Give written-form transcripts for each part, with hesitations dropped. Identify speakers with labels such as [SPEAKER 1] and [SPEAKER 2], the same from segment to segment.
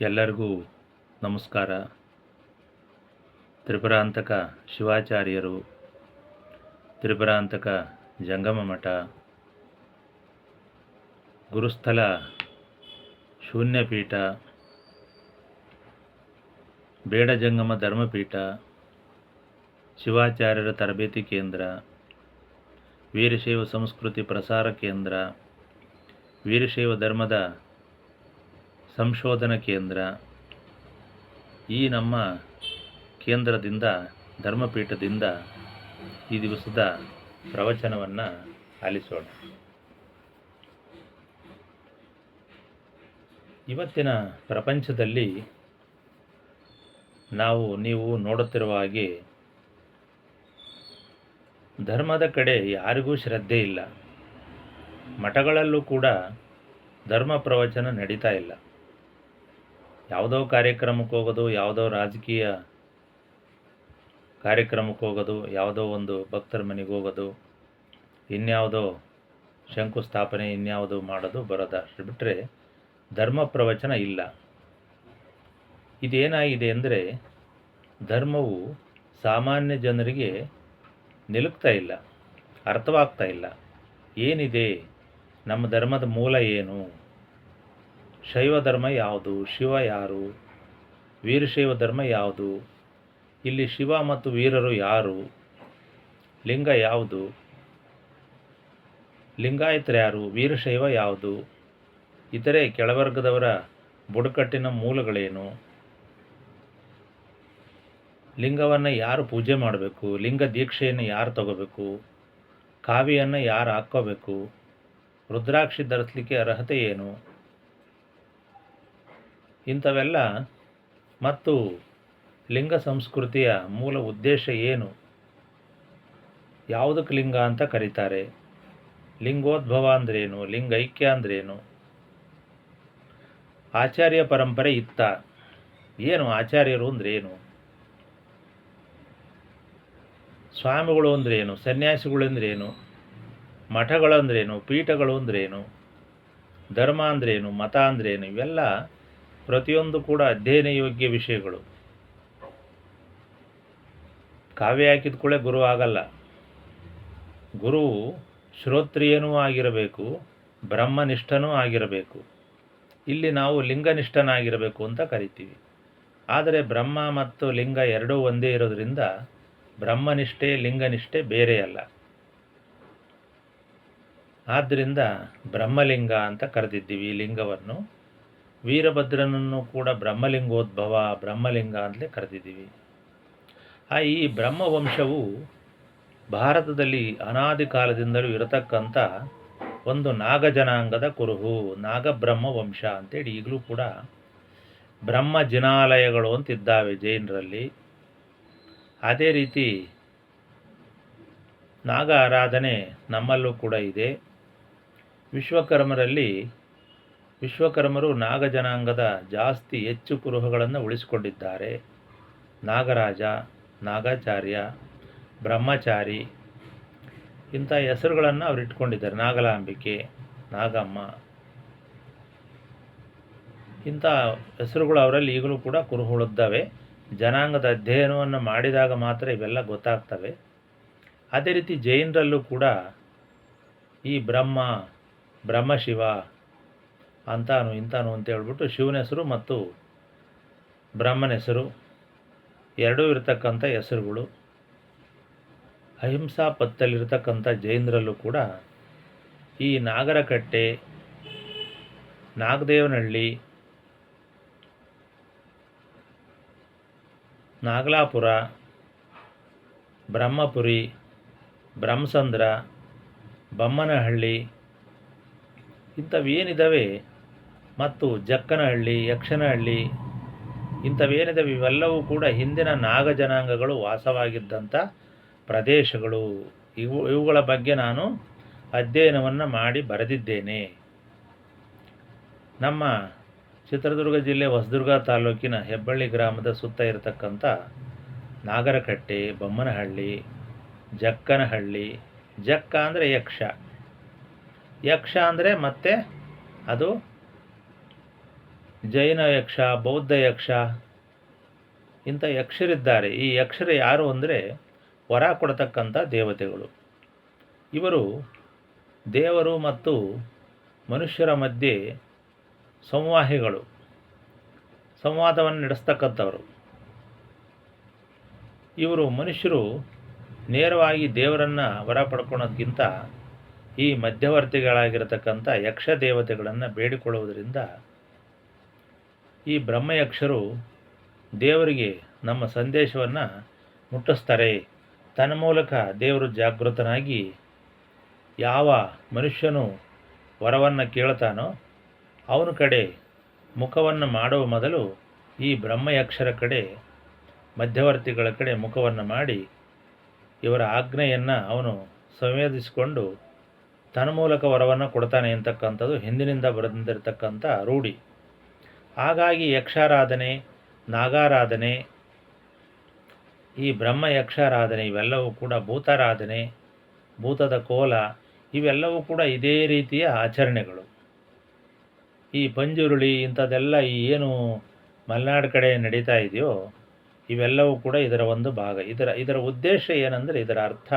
[SPEAKER 1] ಎಲ್ಲರಿಗೂ ನಮಸ್ಕಾರ. ತ್ರಿಪುರಾಂತಕ ಶಿವಾಚಾರ್ಯರು, ತ್ರಿಪುರಾಂತಕ ಜಂಗಮ ಮಠ, ಗುರುಸ್ಥಳ ಶೂನ್ಯಪೀಠ, ಬೇಡಜಂಗಮ ಧರ್ಮಪೀಠ, ಶಿವಾಚಾರ್ಯರ ತರಬೇತಿ ಕೇಂದ್ರ, ವೀರಶೈವ ಸಂಸ್ಕೃತಿ ಪ್ರಸಾರ ಕೇಂದ್ರ, ವೀರಶೈವ ಧರ್ಮದ ಸಂಶೋಧನಾ ಕೇಂದ್ರ, ಈ ನಮ್ಮ ಕೇಂದ್ರದಿಂದ ಧರ್ಮಪೀಠದಿಂದ ಈ ದಿವಸದ ಪ್ರವಚನವನ್ನು ಆಲಿಸೋಣ. ಇವತ್ತಿನ ಪ್ರಪಂಚದಲ್ಲಿ ನೀವು ನೋಡುತ್ತಿರುವ ಹಾಗೆ ಧರ್ಮದ ಕಡೆ ಯಾರಿಗೂ ಶ್ರದ್ಧೆ ಇಲ್ಲ. ಮಠಗಳಲ್ಲೂ ಕೂಡ ಧರ್ಮ ಪ್ರವಚನ ನಡೀತಾ ಇಲ್ಲ. ಯಾವುದೋ ಕಾರ್ಯಕ್ರಮಕ್ಕೆ ಹೋಗೋದು, ಯಾವುದೋ ರಾಜಕೀಯ ಕಾರ್ಯಕ್ರಮಕ್ಕೆ ಹೋಗೋದು, ಯಾವುದೋ ಒಂದು ಭಕ್ತರ ಮನೆಗೆ ಹೋಗೋದು, ಇನ್ಯಾವುದೋ ಶಂಕುಸ್ಥಾಪನೆ ಇನ್ಯಾವುದೋ ಮಾಡೋದು ಬರೋದು, ಅಷ್ಟು ಬಿಟ್ಟರೆ ಧರ್ಮ ಪ್ರವಚನ ಇಲ್ಲ. ಇದೇನಾಗಿದೆ ಅಂದರೆ ಧರ್ಮವು ಸಾಮಾನ್ಯ ಜನರಿಗೆ ನಿಲುಕ್ತಾ ಇಲ್ಲ, ಅರ್ಥವಾಗ್ತಾ ಇಲ್ಲ. ಏನಿದೆ, ನಮ್ಮ ಧರ್ಮದ ಮೂಲ ಏನು, ಶೈವ ಧರ್ಮ ಯಾವುದು, ಶಿವ ಯಾರು, ವೀರಶೈವ ಧರ್ಮ ಯಾವುದು, ಇಲ್ಲಿ ಶಿವ ಮತ್ತು ವೀರರು ಯಾರು, ಲಿಂಗ ಯಾವುದು, ಲಿಂಗಾಯತರು ಯಾರು, ವೀರಶೈವ ಯಾವುದು, ಇತರೆ ಕೆಳವರ್ಗದವರ ಬುಡಕಟ್ಟಿನ ಮೂಲಗಳೇನು, ಲಿಂಗವನ್ನು ಯಾರು ಪೂಜೆ ಮಾಡಬೇಕು, ಲಿಂಗ ದೀಕ್ಷೆಯನ್ನು ಯಾರು ತಗೋಬೇಕು, ಕಾವಿಯನ್ನು ಯಾರು ಹಾಕ್ಕೋಬೇಕು, ರುದ್ರಾಕ್ಷಿ ಧರಿಸಲಿಕ್ಕೆ ಅರ್ಹತೆ ಏನು, ಇಂಥವೆಲ್ಲ, ಮತ್ತು ಲಿಂಗ ಸಂಸ್ಕೃತಿಯ ಮೂಲ ಉದ್ದೇಶ ಏನು, ಯಾವುದಕ್ಕೆ ಲಿಂಗ ಅಂತ ಕರೀತಾರೆ, ಲಿಂಗೋದ್ಭವ ಅಂದ್ರೇನು, ಲಿಂಗೈಕ್ಯ ಅಂದ್ರೇನು, ಆಚಾರ್ಯ ಪರಂಪರೆ ಇತ್ತ, ಏನು ಆಚಾರ್ಯರು ಅಂದ್ರೇನು, ಸ್ವಾಮಿಗಳು ಅಂದ್ರೇನು, ಸನ್ಯಾಸಿಗಳು ಅಂದ್ರೇನು, ಮಠಗಳು ಅಂದ್ರೇನು, ಪೀಠಗಳು ಅಂದ್ರೇನು, ಧರ್ಮ ಅಂದ್ರೇನು, ಮತ ಅಂದ್ರೇನು, ಇವೆಲ್ಲ ಪ್ರತಿಯೊಂದು ಕೂಡ ಅಧ್ಯಯನ ಯೋಗ್ಯ ವಿಷಯಗಳು. ಕಾವ್ಯ ಹಾಕಿದ ಕೂಡಲೇ ಗುರು ಆಗಲ್ಲ. ಗುರು ಶ್ರೋತ್ರಿಯನೂ ಆಗಿರಬೇಕು, ಬ್ರಹ್ಮನಿಷ್ಠನೂ ಆಗಿರಬೇಕು. ಇಲ್ಲಿ ನಾವು ಲಿಂಗನಿಷ್ಠನಾಗಿರಬೇಕು ಅಂತ ಕರಿತೀವಿ. ಆದರೆ ಬ್ರಹ್ಮ ಮತ್ತು ಲಿಂಗ ಎರಡೂ ಒಂದೇ ಇರೋದ್ರಿಂದ ಬ್ರಹ್ಮನಿಷ್ಠೆ ಲಿಂಗನಿಷ್ಠೆ ಬೇರೆಯಲ್ಲ. ಆದ್ದರಿಂದ ಬ್ರಹ್ಮಲಿಂಗ ಅಂತ ಕರೆದಿದ್ದೀವಿ ಈ ಲಿಂಗವನ್ನು. ವೀರಭದ್ರನನ್ನು ಕೂಡ ಬ್ರಹ್ಮಲಿಂಗೋದ್ಭವ, ಬ್ರಹ್ಮಲಿಂಗ ಅಂತಲೇ ಕರೆದಿದ್ದೀವಿ. ಈ ಬ್ರಹ್ಮವಂಶವು ಭಾರತದಲ್ಲಿ ಅನಾದಿ ಕಾಲದಿಂದಲೂ ಇರತಕ್ಕಂಥ ಒಂದು ನಾಗಜನಾಂಗದ ಕುರುಹು, ನಾಗಬ್ರಹ್ಮ ವಂಶ ಅಂತೇಳಿ ಈಗಲೂ ಕೂಡ ಬ್ರಹ್ಮ ಜಿನಾಲಯಗಳು ಅಂತಿದ್ದಾವೆ ಜೈನರಲ್ಲಿ. ಅದೇ ರೀತಿ ನಾಗ ಆರಾಧನೆ ನಮ್ಮಲ್ಲೂ ಕೂಡ ಇದೆ. ವಿಶ್ವಕರ್ಮರು ನಾಗಜನಾಂಗದ ಹೆಚ್ಚು ಕುರುಹುಗಳನ್ನು ಉಳಿಸಿಕೊಂಡಿದ್ದಾರೆ. ನಾಗರಾಜ, ನಾಗಾಚಾರ್ಯ, ಬ್ರಹ್ಮಚಾರಿ ಇಂಥ ಹೆಸರುಗಳನ್ನು ಅವರು ಇಟ್ಕೊಂಡಿದ್ದಾರೆ. ನಾಗಲಾಂಬಿಕೆ, ನಾಗಮ್ಮ, ಇಂಥ ಹೆಸರುಗಳು ಅವರಲ್ಲಿ ಈಗಲೂ ಕೂಡ ಕುರುಹುಳುತ್ತವೆ. ಜನಾಂಗದ ಅಧ್ಯಯನವನ್ನು ಮಾಡಿದಾಗ ಮಾತ್ರ ಇವೆಲ್ಲ ಗೊತ್ತಾಗ್ತವೆ. ಅದೇ ರೀತಿ ಜೈನರಲ್ಲೂ ಕೂಡ ಈ ಬ್ರಹ್ಮಶಿವ ಅಂತಾನು ಇಂತಾನು ಅಂತ ಹೇಳ್ಬಿಟ್ಟು ಶಿವನ ಹೆಸರು ಮತ್ತು ಬ್ರಹ್ಮನ ಹೆಸರು ಎರಡೂ ಇರತಕ್ಕಂಥ ಹೆಸರುಗಳು. ಅಹಿಂಸಾ ಪಥದಲ್ಲಿರ್ತಕ್ಕಂಥ ಜೈನರಲ್ಲೂ ಕೂಡ ಈ ನಾಗರಕಟ್ಟೆ, ನಾಗದೇವನಹಳ್ಳಿ, ನಾಗಲಾಪುರ, ಬ್ರಹ್ಮಪುರಿ, ಬ್ರಹ್ಮಸಂದ್ರ, ಬಮ್ಮನಹಳ್ಳಿ ಇಂಥವೇನಿದ್ದಾವೆ, ಮತ್ತು ಜಕ್ಕನಹಳ್ಳಿ, ಯಕ್ಷನಹಳ್ಳಿ ಇಂಥವೇನಿದ್ದಾವೆ ಇವೆಲ್ಲವೂ ಕೂಡ ಹಿಂದಿನ ನಾಗ ಜನಾಂಗಗಳು ವಾಸವಾಗಿದ್ದಂಥ ಪ್ರದೇಶಗಳು. ಇವುಗಳ ಬಗ್ಗೆ ನಾನು ಅಧ್ಯಯನವನ್ನು ಮಾಡಿ ಬರೆದಿದ್ದೇನೆ. ನಮ್ಮ ಚಿತ್ರದುರ್ಗ ಜಿಲ್ಲೆ ಹೊಸದುರ್ಗ ತಾಲೂಕಿನ ಹೆಬ್ಬಳ್ಳಿ ಗ್ರಾಮದ ಸುತ್ತ ಇರತಕ್ಕಂಥ ನಾಗರಕಟ್ಟೆ, ಬೊಮ್ಮನಹಳ್ಳಿ, ಜಕ್ಕನಹಳ್ಳಿ, ಜಕ್ಕ ಅಂದರೆ ಯಕ್ಷ ಅಂದರೆ ಮತ್ತೆ ಅದು ಜೈನ ಯಕ್ಷ, ಬೌದ್ಧ ಯಕ್ಷ, ಇಂಥ ಯಕ್ಷರಿದ್ದಾರೆ. ಈ ಯಕ್ಷರು ಯಾರು ಅಂದರೆ ವರ ಕೊಡತಕ್ಕಂಥ ದೇವತೆಗಳು. ಇವರು ದೇವರು ಮತ್ತು ಮನುಷ್ಯರ ಮಧ್ಯೆ ಸಂವಾಹಿಗಳು, ಸಂವಾದವನ್ನು ನಡೆಸ್ತಕ್ಕಂಥವರು. ಇವರು ಮನುಷ್ಯರು ನೇರವಾಗಿ ದೇವರನ್ನು ವರ ಪಡ್ಕೊಳೋದಕ್ಕಿಂತ ಈ ಮಧ್ಯವರ್ತಿಗಳಾಗಿರತಕ್ಕಂಥ ಯಕ್ಷ ದೇವತೆಗಳನ್ನು ಬೇಡಿಕೊಳ್ಳುವುದರಿಂದ ಈ ಬ್ರಹ್ಮಯಕ್ಷರು ದೇವರಿಗೆ ನಮ್ಮ ಸಂದೇಶವನ್ನು ಮುಟ್ಟಿಸ್ತಾರೆ. ತನ್ನ ಮೂಲಕ ದೇವರು ಜಾಗೃತನಾಗಿ ಯಾವ ಮನುಷ್ಯನು ವರವನ್ನು ಕೇಳ್ತಾನೋ ಅವನ ಕಡೆ ಮುಖವನ್ನು ಮಾಡುವ ಮೊದಲು ಈ ಬ್ರಹ್ಮಯಕ್ಷರ ಕಡೆ, ಮಧ್ಯವರ್ತಿಗಳ ಕಡೆ ಮುಖವನ್ನು ಮಾಡಿ ಇವರ ಆಜ್ಞೆಯನ್ನು ಅವನು ಸಂವೇದಿಸಿಕೊಂಡು ತನ್ನ ಮೂಲಕ ವರವನ್ನು ಕೊಡ್ತಾನೆ ಅಂತಕ್ಕಂಥದ್ದು ಹಿಂದಿನಿಂದ ಬಂದಿರತಕ್ಕಂಥ ರೂಢಿ. ಹಾಗಾಗಿ ಯಕ್ಷಾರಾಧನೆ, ನಾಗಾರಾಧನೆ, ಈ ಬ್ರಹ್ಮ ಯಕ್ಷಾರಾಧನೆ ಇವೆಲ್ಲವೂ ಕೂಡ ಭೂತಾರಾಧನೆ, ಭೂತದ ಕೋಲ ಇವೆಲ್ಲವೂ ಕೂಡ ಇದೇ ರೀತಿಯ ಆಚರಣೆಗಳು. ಈ ಪಂಜುರುಳಿ ಇಂಥದ್ದೆಲ್ಲ ಈ ಏನು ಮಲೆನಾಡು ಕಡೆ ನಡೀತಾ ಇದೆಯೋ ಇವೆಲ್ಲವೂ ಕೂಡ ಇದರ ಒಂದು ಭಾಗ. ಇದರ ಉದ್ದೇಶ ಏನಂದರೆ, ಇದರ ಅರ್ಥ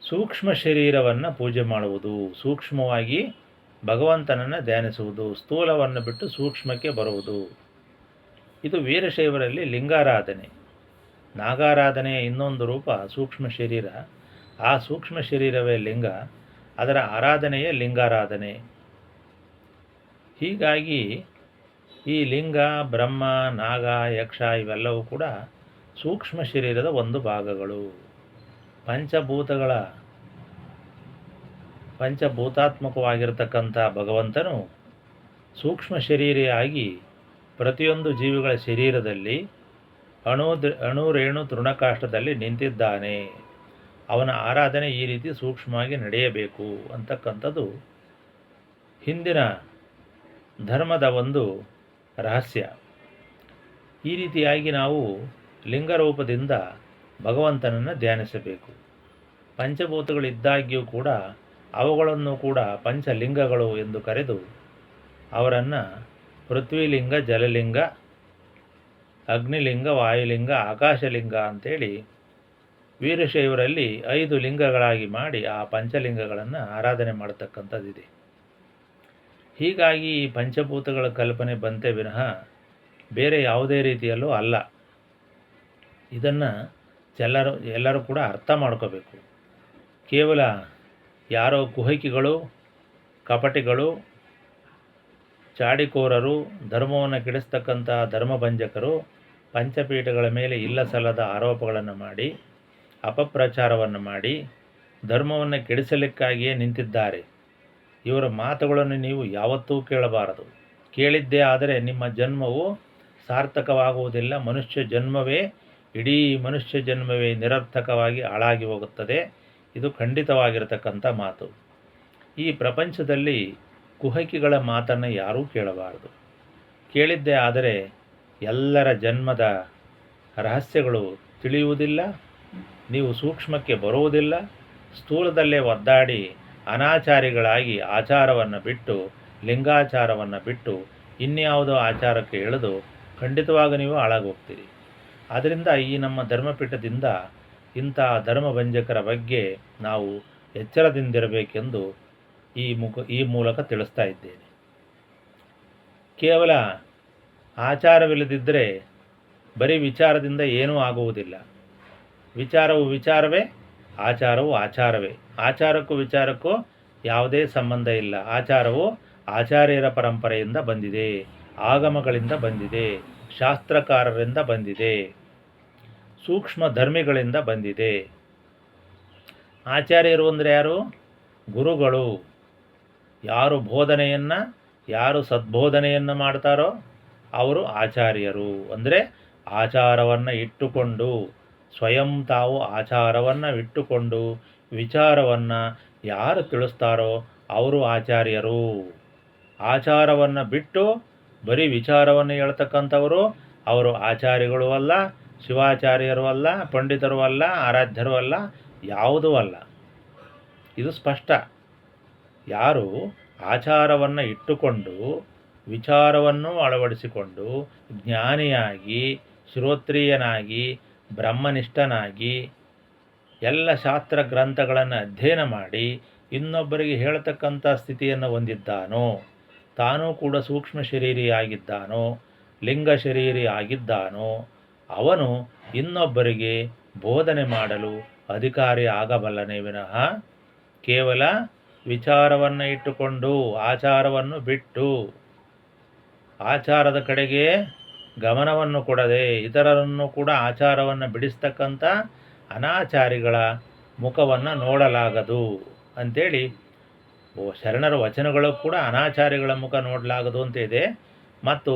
[SPEAKER 1] ಸೂಕ್ಷ್ಮ ಶರೀರವನ್ನು ಪೂಜೆ ಮಾಡುವುದು, ಸೂಕ್ಷ್ಮವಾಗಿ ಭಗವಂತನನ್ನು ಧ್ಯಾನಿಸುವುದು, ಸ್ಥೂಲವನ್ನು ಬಿಟ್ಟು ಸೂಕ್ಷ್ಮಕ್ಕೆ ಬರುವುದು. ಇದು ವೀರಶೈವರಲ್ಲಿ ಲಿಂಗಾರಾಧನೆ. ನಾಗಾರಾಧನೆಯ ಇನ್ನೊಂದು ರೂಪ ಸೂಕ್ಷ್ಮ ಶರೀರ. ಆ ಸೂಕ್ಷ್ಮ ಶರೀರವೇ ಲಿಂಗ, ಅದರ ಆರಾಧನೆಯೇ ಲಿಂಗಾರಾಧನೆ. ಹೀಗಾಗಿ ಈ ಲಿಂಗ, ಬ್ರಹ್ಮ, ನಾಗ, ಯಕ್ಷ ಇವೆಲ್ಲವೂ ಕೂಡ ಸೂಕ್ಷ್ಮ ಶರೀರದ ಒಂದು ಭಾಗಗಳು. ಪಂಚಭೂತಾತ್ಮಕವಾಗಿರತಕ್ಕಂಥ ಭಗವಂತನು ಸೂಕ್ಷ್ಮ ಶರೀರಿಯಾಗಿ ಪ್ರತಿಯೊಂದು ಜೀವಿಗಳ ಶರೀರದಲ್ಲಿ ಅಣು ರೇಣು ತೃಣಕಾಷ್ಟದಲ್ಲಿ ನಿಂತಿದ್ದಾನೆ. ಅವನ ಆರಾಧನೆ ಈ ರೀತಿ ಸೂಕ್ಷ್ಮವಾಗಿ ನಡೆಯಬೇಕು ಅಂತಕ್ಕಂಥದ್ದು ಹಿಂದಿನ ಧರ್ಮದ ಒಂದು ರಹಸ್ಯ. ಈ ರೀತಿಯಾಗಿ ನಾವು ಲಿಂಗರೂಪದಿಂದ ಭಗವಂತನನ್ನು ಧ್ಯಾನಿಸಬೇಕು. ಪಂಚಭೂತಗಳಿದ್ದಾಗ್ಯೂ ಕೂಡ ಅವುಗಳನ್ನು ಕೂಡ ಪಂಚಲಿಂಗಗಳು ಎಂದು ಕರೆದು ಅವರನ್ನು ಪೃಥ್ವಿಲಿಂಗ, ಜಲಲಿಂಗ, ಅಗ್ನಿಲಿಂಗ, ವಾಯುಲಿಂಗ, ಆಕಾಶಲಿಂಗ ಅಂಥೇಳಿ ವೀರಶೈವರಲ್ಲಿ 5 ಲಿಂಗಗಳಾಗಿ ಮಾಡಿ ಆ ಪಂಚಲಿಂಗಗಳನ್ನು ಆರಾಧನೆ ಮಾಡತಕ್ಕಂಥದ್ದಿದೆ. ಹೀಗಾಗಿ ಈ ಪಂಚಭೂತಗಳ ಕಲ್ಪನೆ ಬಂತೆ ವಿನಃ ಬೇರೆ ಯಾವುದೇ ರೀತಿಯಲ್ಲೂ ಅಲ್ಲ. ಇದನ್ನು ಎಲ್ಲರೂ ಕೂಡ ಅರ್ಥ ಮಾಡ್ಕೋಬೇಕು. ಕೇವಲ ಯಾರೋ ಕುಹಕಿಗಳು, ಕಪಟಿಗಳು, ಚಾಡಿಕೋರರು, ಧರ್ಮವನ್ನು ಕೆಡಿಸ್ತಕ್ಕಂಥ ಧರ್ಮಭಂಜಕರು ಪಂಚಪೀಠಗಳ ಮೇಲೆ ಇಲ್ಲ ಸಲ್ಲದ ಆರೋಪಗಳನ್ನು ಮಾಡಿ, ಅಪಪ್ರಚಾರವನ್ನು ಮಾಡಿ ಧರ್ಮವನ್ನು ಕೆಡಿಸಲಿಕ್ಕಾಗಿಯೇ ನಿಂತಿದ್ದಾರೆ. ಇವರ ಮಾತುಗಳನ್ನು ನೀವು ಯಾವತ್ತೂ ಕೇಳಬಾರದು. ಕೇಳಿದ್ದೇ ಆದರೆ ನಿಮ್ಮ ಜನ್ಮವು ಸಾರ್ಥಕವಾಗುವುದಿಲ್ಲ. ಇಡೀ ಮನುಷ್ಯ ಜನ್ಮವೇ ನಿರರ್ಥಕವಾಗಿ ಹಾಳಾಗಿ ಹೋಗುತ್ತದೆ. ಇದು ಖಂಡಿತವಾಗಿರತಕ್ಕಂಥ ಮಾತು. ಈ ಪ್ರಪಂಚದಲ್ಲಿ ಕುಹಕಿಗಳ ಮಾತನ್ನು ಯಾರೂ ಕೇಳಬಾರದು. ಕೇಳಿದ್ದೇ ಆದರೆ ಎಲ್ಲರ ಜನ್ಮದ ರಹಸ್ಯಗಳು ತಿಳಿಯುವುದಿಲ್ಲ, ನೀವು ಸೂಕ್ಷ್ಮಕ್ಕೆ ಬರುವುದಿಲ್ಲ. ಸ್ಥೂಲದಲ್ಲೇ ಒದ್ದಾಡಿ ಅನಾಚಾರಿಗಳಾಗಿ ಆಚಾರವನ್ನು ಬಿಟ್ಟು, ಲಿಂಗಾಚಾರವನ್ನು ಬಿಟ್ಟು ಇನ್ಯಾವುದೋ ಆಚಾರಕ್ಕೆ ಎಳೆದು ಖಂಡಿತವಾಗಿ ನೀವು ಹಾಳಾಗೋಗ್ತೀರಿ. ಆದ್ದರಿಂದ ಈ ನಮ್ಮ ಧರ್ಮಪೀಠದಿಂದ ಇಂಥ ಧರ್ಮಭಂಜಕರ ಬಗ್ಗೆ ನಾವು ಎಚ್ಚರದಿಂದಿರಬೇಕೆಂದು ಈ ಮೂಲಕ ತಿಳಿಸ್ತಾ ಇದ್ದೇನೆ. ಕೇವಲ ಆಚಾರವಿಲ್ಲದಿದ್ದರೆ ಬರೀ ವಿಚಾರದಿಂದ ಏನೂ ಆಗುವುದಿಲ್ಲ. ವಿಚಾರವು ವಿಚಾರವೇ, ಆಚಾರವು ಆಚಾರವೇ. ಆಚಾರಕ್ಕೂ ವಿಚಾರಕ್ಕೂ ಯಾವುದೇ ಸಂಬಂಧ ಇಲ್ಲ. ಆಚಾರವು ಆಚಾರ್ಯರ ಪರಂಪರೆಯಿಂದ ಬಂದಿದೆ, ಆಗಮಗಳಿಂದ ಬಂದಿದೆ, ಶಾಸ್ತ್ರಕಾರರಿಂದ ಬಂದಿದೆ, ಸೂಕ್ಷ್ಮ ಧರ್ಮಿಗಳಿಂದ ಬಂದಿದೆ. ಆಚಾರ್ಯರು ಅಂದರೆ ಯಾರು? ಗುರುಗಳು. ಯಾರು ಸದ್ಬೋಧನೆಯನ್ನು ಮಾಡ್ತಾರೋ ಅವರು ಆಚಾರ್ಯರು. ಅಂದರೆ ಆಚಾರವನ್ನು ಇಟ್ಟುಕೊಂಡು, ಸ್ವಯಂ ತಾವು ಆಚಾರವನ್ನು ಇಟ್ಟುಕೊಂಡು ವಿಚಾರವನ್ನು ಯಾರು ತಿಳಿಸ್ತಾರೋ ಅವರು ಆಚಾರ್ಯರು. ಆಚಾರವನ್ನು ಬಿಟ್ಟು ಬರೀ ವಿಚಾರವನ್ನು ಹೇಳ್ತಕ್ಕಂಥವರು ಅವರು ಆಚಾರ್ಯಗಳು ಅಲ್ಲ, ಶಿವಾಚಾರ್ಯರು ಅಲ್ಲ, ಪಂಡಿತರು ಅಲ್ಲ, ಆರಾಧ್ಯರು ಅಲ್ಲ, ಯಾವುದೂ ಅಲ್ಲ. ಇದು ಸ್ಪಷ್ಟ. ಯಾರು ಆಚಾರವನ್ನು ಇಟ್ಟುಕೊಂಡು ವಿಚಾರವನ್ನು ಅಳವಡಿಸಿಕೊಂಡು ಜ್ಞಾನಿಯಾಗಿ, ಶ್ರೋತ್ರಿಯನಾಗಿ, ಬ್ರಹ್ಮನಿಷ್ಠನಾಗಿ ಎಲ್ಲ ಶಾಸ್ತ್ರ ಗ್ರಂಥಗಳನ್ನು ಅಧ್ಯಯನ ಮಾಡಿ ಇನ್ನೊಬ್ಬರಿಗೆ ಹೇಳ್ತಕ್ಕಂಥ ಸ್ಥಿತಿಯನ್ನು ಹೊಂದಿದ್ದಾನೋ, ತಾನೂ ಕೂಡ ಸೂಕ್ಷ್ಮ ಶರೀರಿ ಆಗಿದ್ದಾನೋ, ಲಿಂಗ ಶರೀರಿ ಆಗಿದ್ದಾನೋ, ಅವನು ಇನ್ನೊಬ್ಬರಿಗೆ ಬೋಧನೆ ಮಾಡಲು ಅಧಿಕಾರಿ ಆಗಬಲ್ಲನೇ ವಿನಃ ಕೇವಲ ವಿಚಾರವನ್ನು ಇಟ್ಟುಕೊಂಡು ಆಚಾರವನ್ನು ಬಿಟ್ಟು ಆಚಾರದ ಕಡೆಗೆ ಗಮನವನ್ನು ಕೊಡದೆ ಇತರರನ್ನು ಕೂಡ ಆಚಾರವನ್ನು ಬಿಡಿಸ್ತಕ್ಕಂಥ ಅನಾಚಾರಿಗಳ ಮುಖವನ್ನು ನೋಡಲಾಗದು ಅಂಥೇಳಿ ಶರಣರ ವಚನಗಳು ಕೂಡ ಅನಾಚಾರಿಗಳ ಮುಖ ನೋಡಲಾಗದು ಅಂತ ಇದೆ. ಮತ್ತು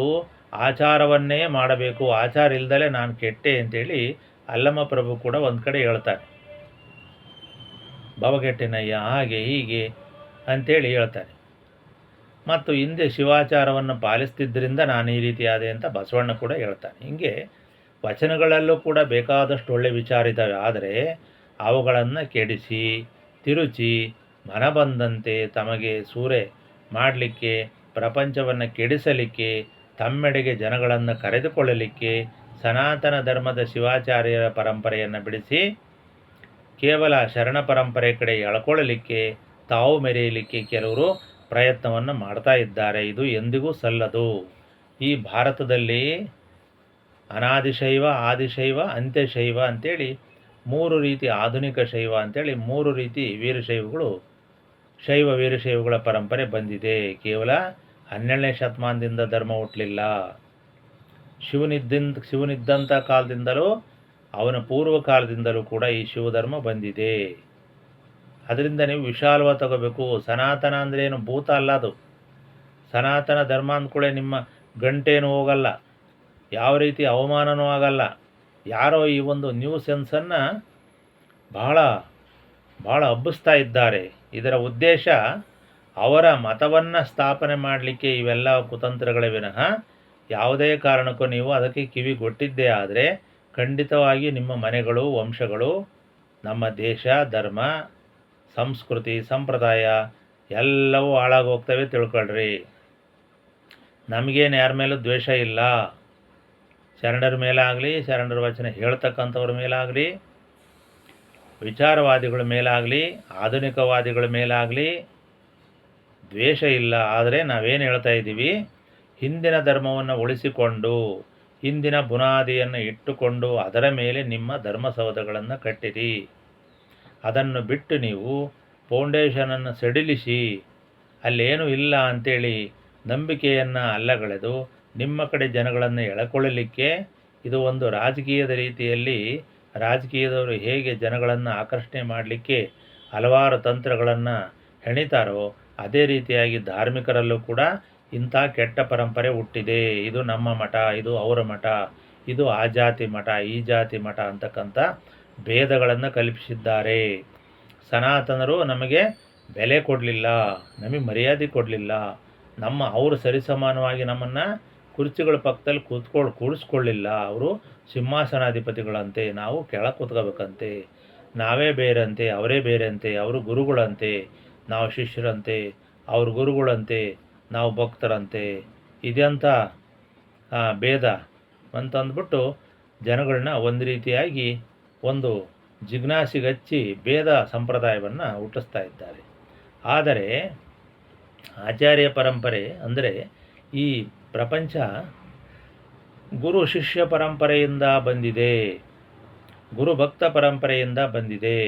[SPEAKER 1] ಆಚಾರವನ್ನೇ ಮಾಡಬೇಕು, ಆಚಾರ ಇಲ್ದಲೇ ನಾನು ಕೆಟ್ಟೆ ಅಂತೇಳಿ ಅಲ್ಲಮ ಪ್ರಭು ಕೂಡ ಒಂದು ಕಡೆ ಹೇಳ್ತಾನೆ. ಭವಗೆಟ್ಟೆನಯ್ಯ ಹಾಗೆ ಹೀಗೆ ಅಂಥೇಳಿ ಹೇಳ್ತಾನೆ. ಮತ್ತು ಹಿಂದೆ ಶಿವಾಚಾರವನ್ನು ಪಾಲಿಸ್ತಿದ್ದರಿಂದ ನಾನು ಈ ರೀತಿ ಆದೆ ಅಂತ ಬಸವಣ್ಣ ಕೂಡ ಹೇಳ್ತಾನೆ. ಹೀಗೆ ವಚನಗಳಲ್ಲೂ ಕೂಡ ಬೇಕಾದಷ್ಟು ಒಳ್ಳೆ ವಿಚಾರ ಇದ್ದಾವೆ. ಆದರೆ ಅವುಗಳನ್ನು ಕೆಡಿಸಿ ತಿರುಚಿ ಮನ ಬಂದಂತೆ ತಮಗೆ ಸೂರೆ ಮಾಡಲಿಕ್ಕೆ, ಪ್ರಪಂಚವನ್ನು ಕೆಡಿಸಲಿಕ್ಕೆ, ತಮ್ಮೆಡೆಗೆ ಜನಗಳನ್ನು ಕರೆದುಕೊಳ್ಳಲಿಕ್ಕೆ ಸನಾತನ ಧರ್ಮದ ಶಿವಾಚಾರ್ಯರ ಪರಂಪರೆಯನ್ನು ಬಿಡಿಸಿ ಕೇವಲ ಶರಣ ಪರಂಪರೆ ಕಡೆ ಎಳ್ಕೊಳ್ಳಲಿಕ್ಕೆ, ತಾವು ಮೆರೆಯಲಿಕ್ಕೆ ಕೆಲವರು ಪ್ರಯತ್ನವನ್ನು ಮಾಡ್ತಾ ಇದ್ದಾರೆ. ಇದು ಎಂದಿಗೂ ಸಲ್ಲದು. ಈ ಭಾರತದಲ್ಲಿ ಅನಾದಿಶೈವ, ಆದಿಶೈವ, ಅಂತ್ಯಶೈವ ಅಂಥೇಳಿ 3 ರೀತಿ, ಆಧುನಿಕ ಶೈವ ಅಂಥೇಳಿ 3 ರೀತಿ ವೀರಶೈವಗಳು, ಶೈವ ವೀರಶೈವಗಳ ಪರಂಪರೆ ಬಂದಿದೆ. ಕೇವಲ 12ನೇ ಶತಮಾನದಿಂದ ಧರ್ಮ ಹುಟ್ಟಲಿಲ್ಲ. ಶಿವನಿದ್ದಂಥ ಕಾಲದಿಂದಲೂ ಅವನ ಪೂರ್ವ ಕಾಲದಿಂದಲೂ ಕೂಡ ಈ ಶಿವಧರ್ಮ ಬಂದಿದೆ. ಅದರಿಂದ ನೀವು ವಿಶಾಲವಾಗಿ ತಗೋಬೇಕು. ಸನಾತನ ಅಂದ್ರೇನು ಭೂತ ಅಲ್ಲ. ಅದು ಸನಾತನ ಧರ್ಮ ಅಂದ್ಕೂಳೆ ನಿಮ್ಮ ಗಂಟೇನೂ ಹೋಗಲ್ಲ, ಯಾವ ರೀತಿ ಅವಮಾನನೂ ಆಗಲ್ಲ. ಯಾರೋ ಈ ಒಂದು ನ್ಯೂ ಸೆನ್ಸನ್ನು ಬಹಳ ಹಬ್ಬಿಸ್ತಾ ಇದ್ದಾರೆ. ಇದರ ಉದ್ದೇಶ ಅವರ ಮತವನ್ನು ಸ್ಥಾಪನೆ ಮಾಡಲಿಕ್ಕೆ ಇವೆಲ್ಲ ಕುತಂತ್ರಗಳೇ ವಿನಃ ಯಾವುದೇ ಕಾರಣಕ್ಕೂ ನೀವು ಅದಕ್ಕೆ ಕಿವಿಗೊಟ್ಟಿದ್ದೇ ಆದರೆ ಖಂಡಿತವಾಗಿ ನಿಮ್ಮ ಮನೆಗಳು, ವಂಶಗಳು, ನಮ್ಮ ದೇಶ, ಧರ್ಮ, ಸಂಸ್ಕೃತಿ, ಸಂಪ್ರದಾಯ ಎಲ್ಲವೂ ಹಾಳಾಗೋಗ್ತವೆ ತಿಳ್ಕೊಳ್ರಿ. ನಮಗೇನು ಯಾರ ಮೇಲೂ ದ್ವೇಷ ಇಲ್ಲ. ಶರಣರ ಮೇಲಾಗಲಿ, ಶರಣರ ವಚನ ಹೇಳ್ತಕ್ಕಂಥವ್ರ ಮೇಲಾಗಲಿ, ವಿಚಾರವಾದಿಗಳ ಮೇಲಾಗಲಿ, ಆಧುನಿಕವಾದಿಗಳ ಮೇಲಾಗಲಿ ದ್ವೇಷ ಇಲ್ಲ. ಆದರೆ ನಾವೇನು ಹೇಳ್ತಾ ಇದ್ದೀವಿ, ಹಿಂದಿನ ಧರ್ಮವನ್ನು ಉಳಿಸಿಕೊಂಡು ಹಿಂದಿನ ಬುನಾದಿಯನ್ನು ಇಟ್ಟುಕೊಂಡು ಅದರ ಮೇಲೆ ನಿಮ್ಮ ಧರ್ಮಸೌಧಗಳನ್ನು ಕಟ್ಟಿರಿ. ಅದನ್ನು ಬಿಟ್ಟು ನೀವು ಫೌಂಡೇಶನನ್ನು ಸಡಿಲಿಸಿ ಅಲ್ಲೇನೂ ಇಲ್ಲ ಅಂಥೇಳಿ ನಂಬಿಕೆಯನ್ನು ಅಲ್ಲಗಳೆದು ನಿಮ್ಮ ಕಡೆ ಜನಗಳನ್ನು ಎಳಕೊಳ್ಳಲಿಕ್ಕೆ, ಇದು ಒಂದು ರಾಜಕೀಯದ ರೀತಿಯಲ್ಲಿ ರಾಜಕೀಯದವರು ಹೇಗೆ ಜನಗಳನ್ನು ಆಕರ್ಷಣೆ ಮಾಡಲಿಕ್ಕೆ ಹಲವಾರು ತಂತ್ರಗಳನ್ನು ಹೆಣಿತಾರೋ ಅದೇ ರೀತಿಯಾಗಿ ಧಾರ್ಮಿಕರಲ್ಲೂ ಕೂಡ ಇಂಥ ಕೆಟ್ಟ ಪರಂಪರೆ ಹುಟ್ಟಿದೆ. ಇದು ನಮ್ಮ ಮಠ, ಇದು ಅವರ ಮಠ, ಇದು ಆ ಜಾತಿ ಮಠ, ಈ ಜಾತಿ ಮಠ ಅಂತಕ್ಕಂಥ ಭೇದಗಳನ್ನು ಕಲ್ಪಿಸಿದ್ದಾರೆ. ಸನಾತನರು ನಮಗೆ ಬೆಲೆ ಕೊಡಲಿಲ್ಲ, ನಮಗೆ ಮರ್ಯಾದೆ ಕೊಡಲಿಲ್ಲ, ಅವರು ಸರಿಸಮಾನವಾಗಿ ನಮ್ಮನ್ನು ಕುರ್ಚಿಗಳ ಪಕ್ಕದಲ್ಲಿ ಕೂಡಿಸ್ಕೊಳ್ಳಿಲ್ಲ. ಅವರು ಸಿಂಹಾಸನಾಧಿಪತಿಗಳಂತೆ, ನಾವು ಕೆಳಗೆ ಕೂತ್ಕೋಬೇಕಂತೆ, ನಾವೇ ಬೇರಂತೆ, ಅವರೇ ಬೇರೆಂತೆ, ಅವರು ಗುರುಗಳಂತೆ, ನಾವು ಶಿಷ್ಯರಂತೆ, ಅವ್ರ ಗುರುಗಳಂತೆ, ನಾವು ಭಕ್ತರಂತೆ, ಇದೆಂಥ ಭೇದ ಅಂತಂದ್ಬಿಟ್ಟು ಜನಗಳನ್ನ ಒಂದು ರೀತಿಯಾಗಿ ಒಂದು ಜಿಜ್ಞಾಸಿಗಚ್ಚಿ ಭೇದ ಸಂಪ್ರದಾಯವನ್ನು ಹುಟ್ಟಿಸ್ತಾ ಇದ್ದಾರೆ. ಆದರೆ ಆಚಾರ್ಯ ಪರಂಪರೆ ಅಂದರೆ ಈ ಪ್ರಪಂಚ ಗುರು ಶಿಷ್ಯ ಪರಂಪರೆಯಿಂದ ಬಂದಿದೆ, ಗುರು ಭಕ್ತ ಪರಂಪರೆಯಿಂದ ಬಂದಿದೆ.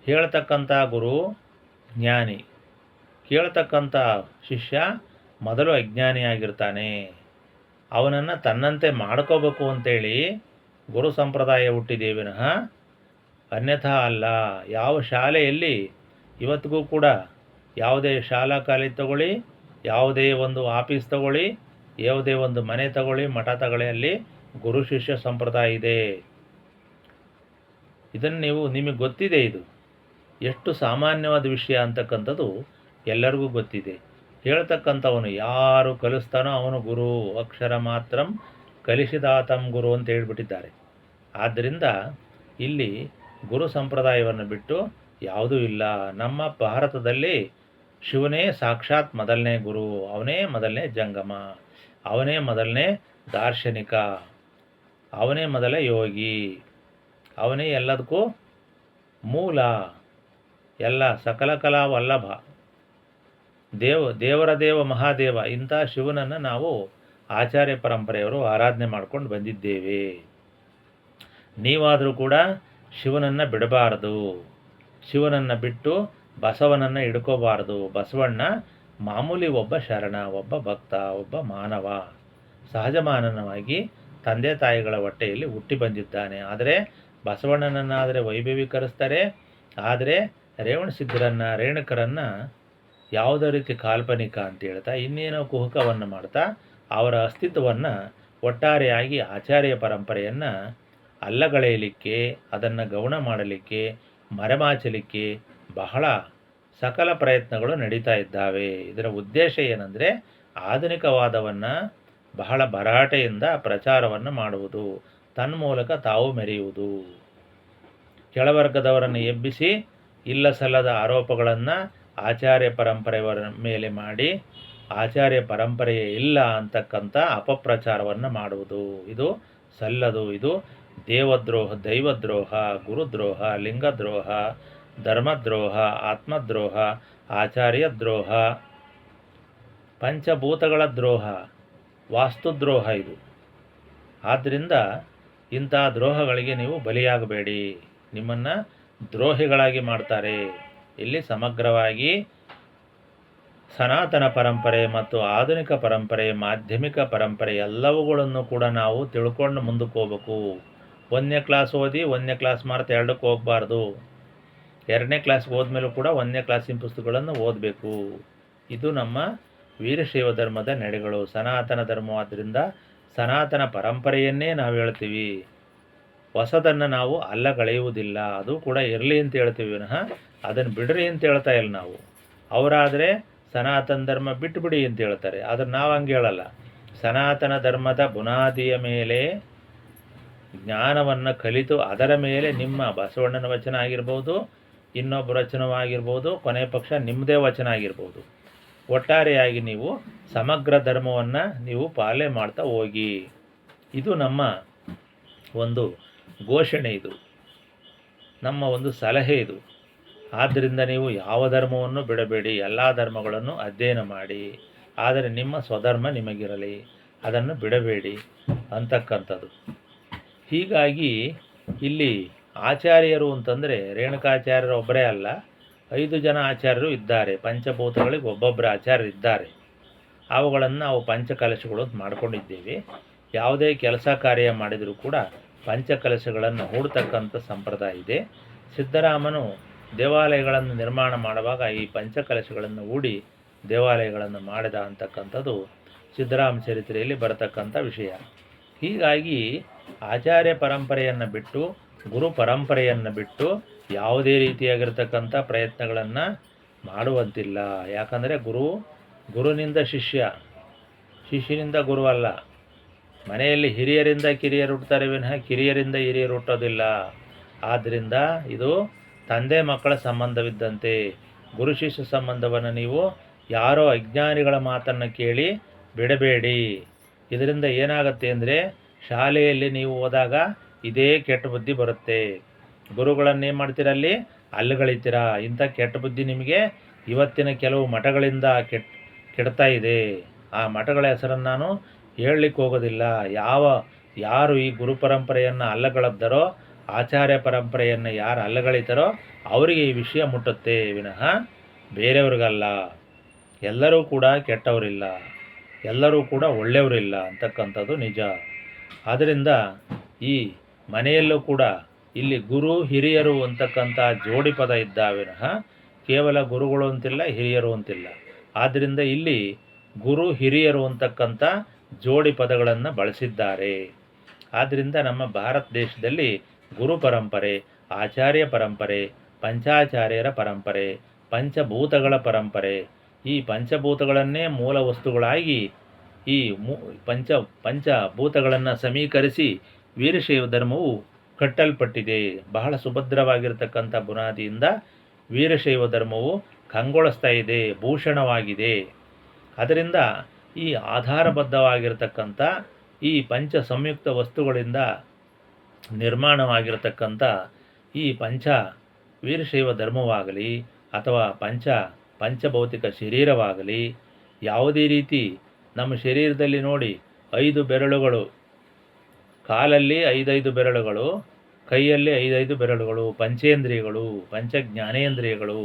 [SPEAKER 1] ಹೇಳ್ತಕ್ಕಂಥ ಗುರು ಜ್ಞಾನಿ, ಕೇಳ್ತಕ್ಕಂಥ ಶಿಷ್ಯ ಮೊದಲು ಅಜ್ಞಾನಿಯಾಗಿರ್ತಾನೆ. ಅವನನ್ನು ತನ್ನಂತೆ ಮಾಡ್ಕೋಬೇಕು ಅಂತೇಳಿ ಗುರು ಸಂಪ್ರದಾಯ ಹುಟ್ಟಿದೆ ವಿನಃ ಅನ್ಯಥಾ ಅಲ್ಲ. ಯಾವ ಶಾಲೆಯಲ್ಲಿ ಇವತ್ತಿಗೂ ಕೂಡ ಯಾವುದೇ ಶಾಲಾ ಕಾಲೇಜ್ ತಗೊಳ್ಳಿ, ಯಾವುದೇ ಒಂದು ಆಫೀಸ್ ತಗೊಳ್ಳಿ, ಯಾವುದೇ ಒಂದು ಮನೆ ತಗೊಳ್ಳಿ, ಮಠ ತಗೊಳ್ಳಿ, ಅಲ್ಲಿ ಗುರು ಶಿಷ್ಯ ಸಂಪ್ರದಾಯ ಇದೆ. ಇದನ್ನು ನಿಮಗೆ ಗೊತ್ತಿದೆ. ಇದು ಎಷ್ಟು ಸಾಮಾನ್ಯವಾದ ವಿಷಯ ಅಂತಕ್ಕಂಥದ್ದು ಎಲ್ಲರಿಗೂ ಗೊತ್ತಿದೆ. ಹೇಳ್ತಕ್ಕಂಥವನು ಯಾರು ಕಲಿಸ್ತಾನೋ ಅವನು ಗುರು, ಅಕ್ಷರ ಮಾತ್ರಂ ಕಲಿಸಿದಾತಂ ಗುರು ಅಂತ ಹೇಳ್ಬಿಟ್ಟಿದ್ದಾರೆ. ಆದ್ದರಿಂದ ಇಲ್ಲಿ ಗುರು ಸಂಪ್ರದಾಯವನ್ನು ಬಿಟ್ಟು ಯಾವುದೂ ಇಲ್ಲ. ನಮ್ಮ ಭಾರತದಲ್ಲಿ ಶಿವನೇ ಸಾಕ್ಷಾತ್ ಮೊದಲನೇ ಗುರು, ಅವನೇ ಮೊದಲನೇ ಜಂಗಮ, ಅವನೇ ಮೊದಲನೇ ದಾರ್ಶನಿಕ, ಅವನೇ ಮೊದಲ ಯೋಗಿ, ಅವನೇ ಎಲ್ಲದಕ್ಕೂ ಮೂಲ, ಎಲ್ಲ ಸಕಲ ಕಲಾ ವಲ್ಲಭ, ದೇವರ ದೇವ ಮಹಾದೇವ. ಇಂಥ ಶಿವನನ್ನು ನಾವು ಆಚಾರ್ಯ ಪರಂಪರೆಯವರು ಆರಾಧನೆ ಮಾಡ್ಕೊಂಡು ಬಂದಿದ್ದೇವೆ. ನೀವಾದರೂ ಕೂಡ ಶಿವನನ್ನು ಬಿಡಬಾರದು, ಶಿವನನ್ನು ಬಿಟ್ಟು ಬಸವನನ್ನು ಹಿಡ್ಕೋಬಾರ್ದು. ಬಸವಣ್ಣ ಮಾಮೂಲಿ ಒಬ್ಬ ಶರಣ, ಒಬ್ಬ ಭಕ್ತ, ಒಬ್ಬ ಮಾನವ, ಸಹಜಮಾನನವಾಗಿ ತಂದೆ ತಾಯಿಗಳ ಹೊಟ್ಟೆಯಲ್ಲಿ ಹುಟ್ಟಿ ಬಂದಿದ್ದಾನೆ. ಆದರೆ ಬಸವಣ್ಣನನ್ನಾದರೆ ವೈಭವೀಕರಿಸ್ತಾರೆ, ಆದರೆ ರೇವಣಸಿದ್ಧರನ್ನು, ರೇಣುಕರನ್ನು ಯಾವುದೇ ರೀತಿ ಕಾಲ್ಪನಿಕ ಅಂತ ಹೇಳ್ತಾ ಇನ್ನೇನೋ ಕುಹುಕವನ್ನು ಮಾಡ್ತಾ ಅವರ ಅಸ್ತಿತ್ವವನ್ನು ಒಟ್ಟಾರೆಯಾಗಿ ಆಚಾರ್ಯ ಪರಂಪರೆಯನ್ನು ಅಲ್ಲಗಳೆಯಲಿಕ್ಕೆ, ಅದನ್ನು ಗೌಣ ಮಾಡಲಿಕ್ಕೆ, ಮರೆಮಾಚಲಿಕ್ಕೆ ಬಹಳ ಸಕಲ ಪ್ರಯತ್ನಗಳು ನಡೀತಾ ಇದ್ದಾವೆ. ಇದರ ಉದ್ದೇಶ ಏನಂದರೆ ಆಧುನಿಕವಾದವನ್ನು ಬಹಳ ಭರಾಟೆಯಿಂದ ಪ್ರಚಾರವನ್ನು ಮಾಡುವುದು, ತನ್ಮೂಲಕ ತಾವು ಮೆರೆಯುವುದು, ಕೆಳವರ್ಗದವರನ್ನು ಎಬ್ಬಿಸಿ ಇಲ್ಲ ಸಲ್ಲದ ಆರೋಪಗಳನ್ನು ಆಚಾರ್ಯ ಪರಂಪರೆಯವರ ಮೇಲೆ ಮಾಡಿ ಆಚಾರ್ಯ ಪರಂಪರೆಯೇ ಇಲ್ಲ ಅಂತಕ್ಕಂಥ ಅಪಪ್ರಚಾರವನ್ನು ಮಾಡುವುದು. ಇದು ಸಲ್ಲದು. ಇದು ದೇವದ್ರೋಹ, ದೈವದ್ರೋಹ, ಗುರುದ್ರೋಹ, ಲಿಂಗದ್ರೋಹ, ಧರ್ಮದ್ರೋಹ, ಆತ್ಮದ್ರೋಹ, ಆಚಾರ್ಯ ದ್ರೋಹ, ಪಂಚಭೂತಗಳ ದ್ರೋಹ, ವಾಸ್ತುದ್ರೋಹ ಇದು. ಆದ್ದರಿಂದ ಇಂಥ ದ್ರೋಹಗಳಿಗೆ ನೀವು ಬಲಿಯಾಗಬೇಡಿ, ನಿಮ್ಮನ್ನು ದ್ರೋಹಿಗಳಾಗಿ ಮಾಡ್ತಾರೆ. ಇಲ್ಲಿ ಸಮಗ್ರವಾಗಿ ಸನಾತನ ಪರಂಪರೆ ಮತ್ತು ಆಧುನಿಕ ಪರಂಪರೆ, ಮಾಧ್ಯಮಿಕ ಪರಂಪರೆ ಎಲ್ಲವುಗಳನ್ನು ಕೂಡ ನಾವು ತಿಳ್ಕೊಂಡು ಮುಂದಕ್ಕೆ ಹೋಗ್ಬೇಕು. 1ನೇ ಕ್ಲಾಸ್ ಓದಿ 1ನೇ ಕ್ಲಾಸ್ ಮಾರ್ತ್ 2ಕ್ಕೆ ಹೋಗಬಾರ್ದು. 2ನೇ ಕ್ಲಾಸ್ಗೆ ಹೋದ್ಮೇಲೂ ಕೂಡ 1ನೇ ಕ್ಲಾಸಿನ ಪುಸ್ತಕಗಳನ್ನು ಓದಬೇಕು. ಇದು ನಮ್ಮ ವೀರಶೈವ ಧರ್ಮದ ನಡೆಗಳು, ಸನಾತನ ಧರ್ಮವಾದ್ದರಿಂದ ಸನಾತನ ಪರಂಪರೆಯನ್ನೇ ನಾವು ಹೇಳ್ತೀವಿ. ಹೊಸದನ್ನು ನಾವು ಅಲ್ಲಗಳೆಯುವುದಿಲ್ಲ. ಅದು ಕೂಡ ಇರಲಿ ಅಂತ ಹೇಳ್ತೀವಿ ವಿನಃ ಅದನ್ನು ಬಿಡ್ರಿ ಅಂತ ಹೇಳ್ತಾ ಇಲ್ಲ ನಾವು. ಅವರಾದರೆ ಸನಾತನ ಧರ್ಮ ಬಿಟ್ಟುಬಿಡಿ ಅಂತ ಹೇಳ್ತಾರೆ, ಆದರೆ ನಾವು ಹಂಗೆ ಹೇಳಲ್ಲ. ಸನಾತನ ಧರ್ಮದ ಬುನಾದಿಯ ಮೇಲೆ ಜ್ಞಾನವನ್ನು ಕಲಿತು ಅದರ ಮೇಲೆ ನಿಮ್ಮ ಬಸವಣ್ಣನ ವಚನ ಆಗಿರ್ಬೋದು, ಇನ್ನೊಬ್ಬರ ವಚನವಾಗಿರ್ಬೋದು, ಕೊನೆ ಪಕ್ಷ ನಿಮ್ಮದೇ ವಚನ ಆಗಿರ್ಬೋದು, ಒಟ್ಟಾರೆಯಾಗಿ ನೀವು ಸಮಗ್ರ ಧರ್ಮವನ್ನು ನೀವು ಪಾಲನೆ ಮಾಡ್ತಾ ಹೋಗಿ. ಇದು ನಮ್ಮ ಒಂದು ಘೋಷಣೆ, ಇದು ನಮ್ಮ ಒಂದು ಸಲಹೆ ಇದು. ಆದ್ದರಿಂದ ನೀವು ಯಾವ ಧರ್ಮವನ್ನು ಬಿಡಬೇಡಿ, ಎಲ್ಲ ಧರ್ಮಗಳನ್ನು ಅಧ್ಯಯನ ಮಾಡಿ, ಆದರೆ ನಿಮ್ಮ ಸ್ವಧರ್ಮ ನಿಮಗಿರಲಿ, ಅದನ್ನು ಬಿಡಬೇಡಿ ಅಂತಕ್ಕಂಥದ್ದು. ಹೀಗಾಗಿ ಇಲ್ಲಿ ಆಚಾರ್ಯರು ಅಂತಂದರೆ ರೇಣುಕಾಚಾರ್ಯರು ಒಬ್ಬರೇ ಅಲ್ಲ, 5 ಜನ ಆಚಾರ್ಯರು ಇದ್ದಾರೆ. ಪಂಚಭೂತಗಳಿಗೆ ಒಬ್ಬೊಬ್ಬರು ಆಚಾರ್ಯರು ಇದ್ದಾರೆ. ಅವುಗಳನ್ನು ನಾವು ಪಂಚಕಲಶಗಳು ಅಂತ ಮಾಡ್ಕೊಂಡಿದ್ದೇವೆ. ಯಾವುದೇ ಕೆಲಸ ಕಾರ್ಯ ಮಾಡಿದರೂ ಕೂಡ ಪಂಚಕಲಶಗಳನ್ನು ಹೂಡ್ತಕ್ಕಂಥ ಸಂಪ್ರದಾಯ ಇದೆ. ಸಿದ್ದರಾಮನು ದೇವಾಲಯಗಳನ್ನು ನಿರ್ಮಾಣ ಮಾಡುವಾಗ ಈ ಪಂಚಕಲಶಗಳನ್ನು ಹೂಡಿ ದೇವಾಲಯಗಳನ್ನು ಮಾಡಿದ ಅಂತಕ್ಕಂಥದ್ದು ಸಿದ್ದರಾಮ ಚರಿತ್ರೆಯಲ್ಲಿ ಬರತಕ್ಕಂಥ ವಿಷಯ. ಹೀಗಾಗಿ ಆಚಾರ್ಯ ಪರಂಪರೆಯನ್ನು ಬಿಟ್ಟು, ಗುರು ಪರಂಪರೆಯನ್ನು ಬಿಟ್ಟು ಯಾವುದೇ ರೀತಿಯಾಗಿರ್ತಕ್ಕಂಥ ಪ್ರಯತ್ನಗಳನ್ನು ಮಾಡುವಂತಿಲ್ಲ. ಯಾಕಂದರೆ ಗುರುನಿಂದ ಶಿಷ್ಯ, ಶಿಷ್ಯನಿಂದ ಗುರು ಅಲ್ಲ. ಮನೆಯಲ್ಲಿ ಹಿರಿಯರಿಂದ ಕಿರಿಯರು ಹುಟ್ಟುತ್ತಾರೆ ವಿನಃ ಕಿರಿಯರಿಂದ ಹಿರಿಯರು ಹುಟ್ಟೋದಿಲ್ಲ. ಆದ್ದರಿಂದ ಇದು ತಂದೆ ಮಕ್ಕಳ ಸಂಬಂಧವಿದ್ದಂತೆ. ಗುರು ಶಿಷ್ಯ ಸಂಬಂಧವನ್ನು ನೀವು ಯಾರೋ ಅಜ್ಞಾನಿಗಳ ಮಾತನ್ನು ಕೇಳಿ ಬಿಡಬೇಡಿ. ಇದರಿಂದ ಏನಾಗುತ್ತೆ ಅಂದರೆ ಶಾಲೆಯಲ್ಲಿ ನೀವು ಹೋದಾಗ ಇದೇ ಕೆಟ್ಟ ಬುದ್ಧಿ ಬರುತ್ತೆ. ಗುರುಗಳನ್ನೇನು ಮಾಡ್ತೀರಲ್ಲಿ ಅಲ್ಲುಗಳಿತೀರಾ. ಇಂಥ ಕೆಟ್ಟ ಬುದ್ಧಿ ನಿಮಗೆ ಇವತ್ತಿನ ಕೆಲವು ಮಠಗಳಿಂದ ಕೆಡ್ತಾ ಇದೆ. ಆ ಮಠಗಳ ಹೆಸರನ್ನು ನಾನು ಹೇಳಲಿಕ್ಕೆ ಹೋಗೋದಿಲ್ಲ. ಯಾರು ಈ ಗುರು ಪರಂಪರೆಯನ್ನು ಅಲ್ಲಗಳೆದರೋ, ಆಚಾರ್ಯ ಪರಂಪರೆಯನ್ನು ಯಾರು ಅಲ್ಲಗಳಿತಾರೋ ಅವರಿಗೆ ಈ ವಿಷಯ ಮುಟ್ಟುತ್ತೆ ವಿನಃ ಬೇರೆಯವ್ರಿಗಲ್ಲ. ಎಲ್ಲರೂ ಕೂಡ ಕೆಟ್ಟವರಿಲ್ಲ, ಎಲ್ಲರೂ ಕೂಡ ಒಳ್ಳೆಯವರಿಲ್ಲ ಅಂತಕ್ಕಂಥದ್ದು ನಿಜ. ಆದ್ದರಿಂದ ಈ ಮನೆಯಲ್ಲೂ ಕೂಡ ಇಲ್ಲಿ ಗುರು ಹಿರಿಯರು ಅಂತಕ್ಕಂಥ ಜೋಡಿ ಪದ ಇದ್ದಾವೆ ವಿನಃ ಕೇವಲ ಗುರುಗಳು ಅಂತಿಲ್ಲ, ಹಿರಿಯರು ಅಂತಿಲ್ಲ. ಆದ್ದರಿಂದ ಇಲ್ಲಿ ಗುರು ಹಿರಿಯರು ಅಂತಕ್ಕಂಥ ಜೋಡಿ ಪದಗಳನ್ನು ಬಳಸಿದ್ದಾರೆ. ಆದ್ದರಿಂದ ನಮ್ಮ ಭಾರತ ದೇಶದಲ್ಲಿ ಗುರು ಪರಂಪರೆ, ಆಚಾರ್ಯ ಪರಂಪರೆ, ಪಂಚಾಚಾರ್ಯರ ಪರಂಪರೆ, ಪಂಚಭೂತಗಳ ಪರಂಪರೆ, ಈ ಪಂಚಭೂತಗಳನ್ನೇ ಮೂಲ ವಸ್ತುಗಳಾಗಿ ಈ ಪಂಚಭೂತಗಳನ್ನು ಸಮೀಕರಿಸಿ ವೀರಶೈವ ಧರ್ಮವು ಕಟ್ಟಲ್ಪಟ್ಟಿದೆ. ಬಹಳ ಸುಭದ್ರವಾಗಿರ್ತಕ್ಕಂಥ ಬುನಾದಿಯಿಂದ ವೀರಶೈವ ಧರ್ಮವು ಕಂಗೊಳಿಸ್ತಾ ಇದೆ, ಭೂಷಣವಾಗಿದೆ. ಅದರಿಂದ ಈ ಆಧಾರಬದ್ಧವಾಗಿರತಕ್ಕಂಥ ಈ ಪಂಚ ಸಂಯುಕ್ತ ವಸ್ತುಗಳಿಂದ ನಿರ್ಮಾಣವಾಗಿರತಕ್ಕಂಥ ಈ ಪಂಚ ವೀರಶೈವ ಧರ್ಮವಾಗಲಿ ಅಥವಾ ಪಂಚಭೌತಿಕ ಶರೀರವಾಗಲಿ ಯಾವುದೇ ರೀತಿ ನಮ್ಮ ಶರೀರದಲ್ಲಿ ನೋಡಿ 5 ಬೆರಳುಗಳು, ಕಾಲಲ್ಲಿ 5 ಬೆರಳುಗಳು, ಕೈಯಲ್ಲಿ 5 ಬೆರಳುಗಳು, ಪಂಚೇಂದ್ರಿಯಗಳು, ಪಂಚ ಜ್ಞಾನೇಂದ್ರಿಯಗಳು,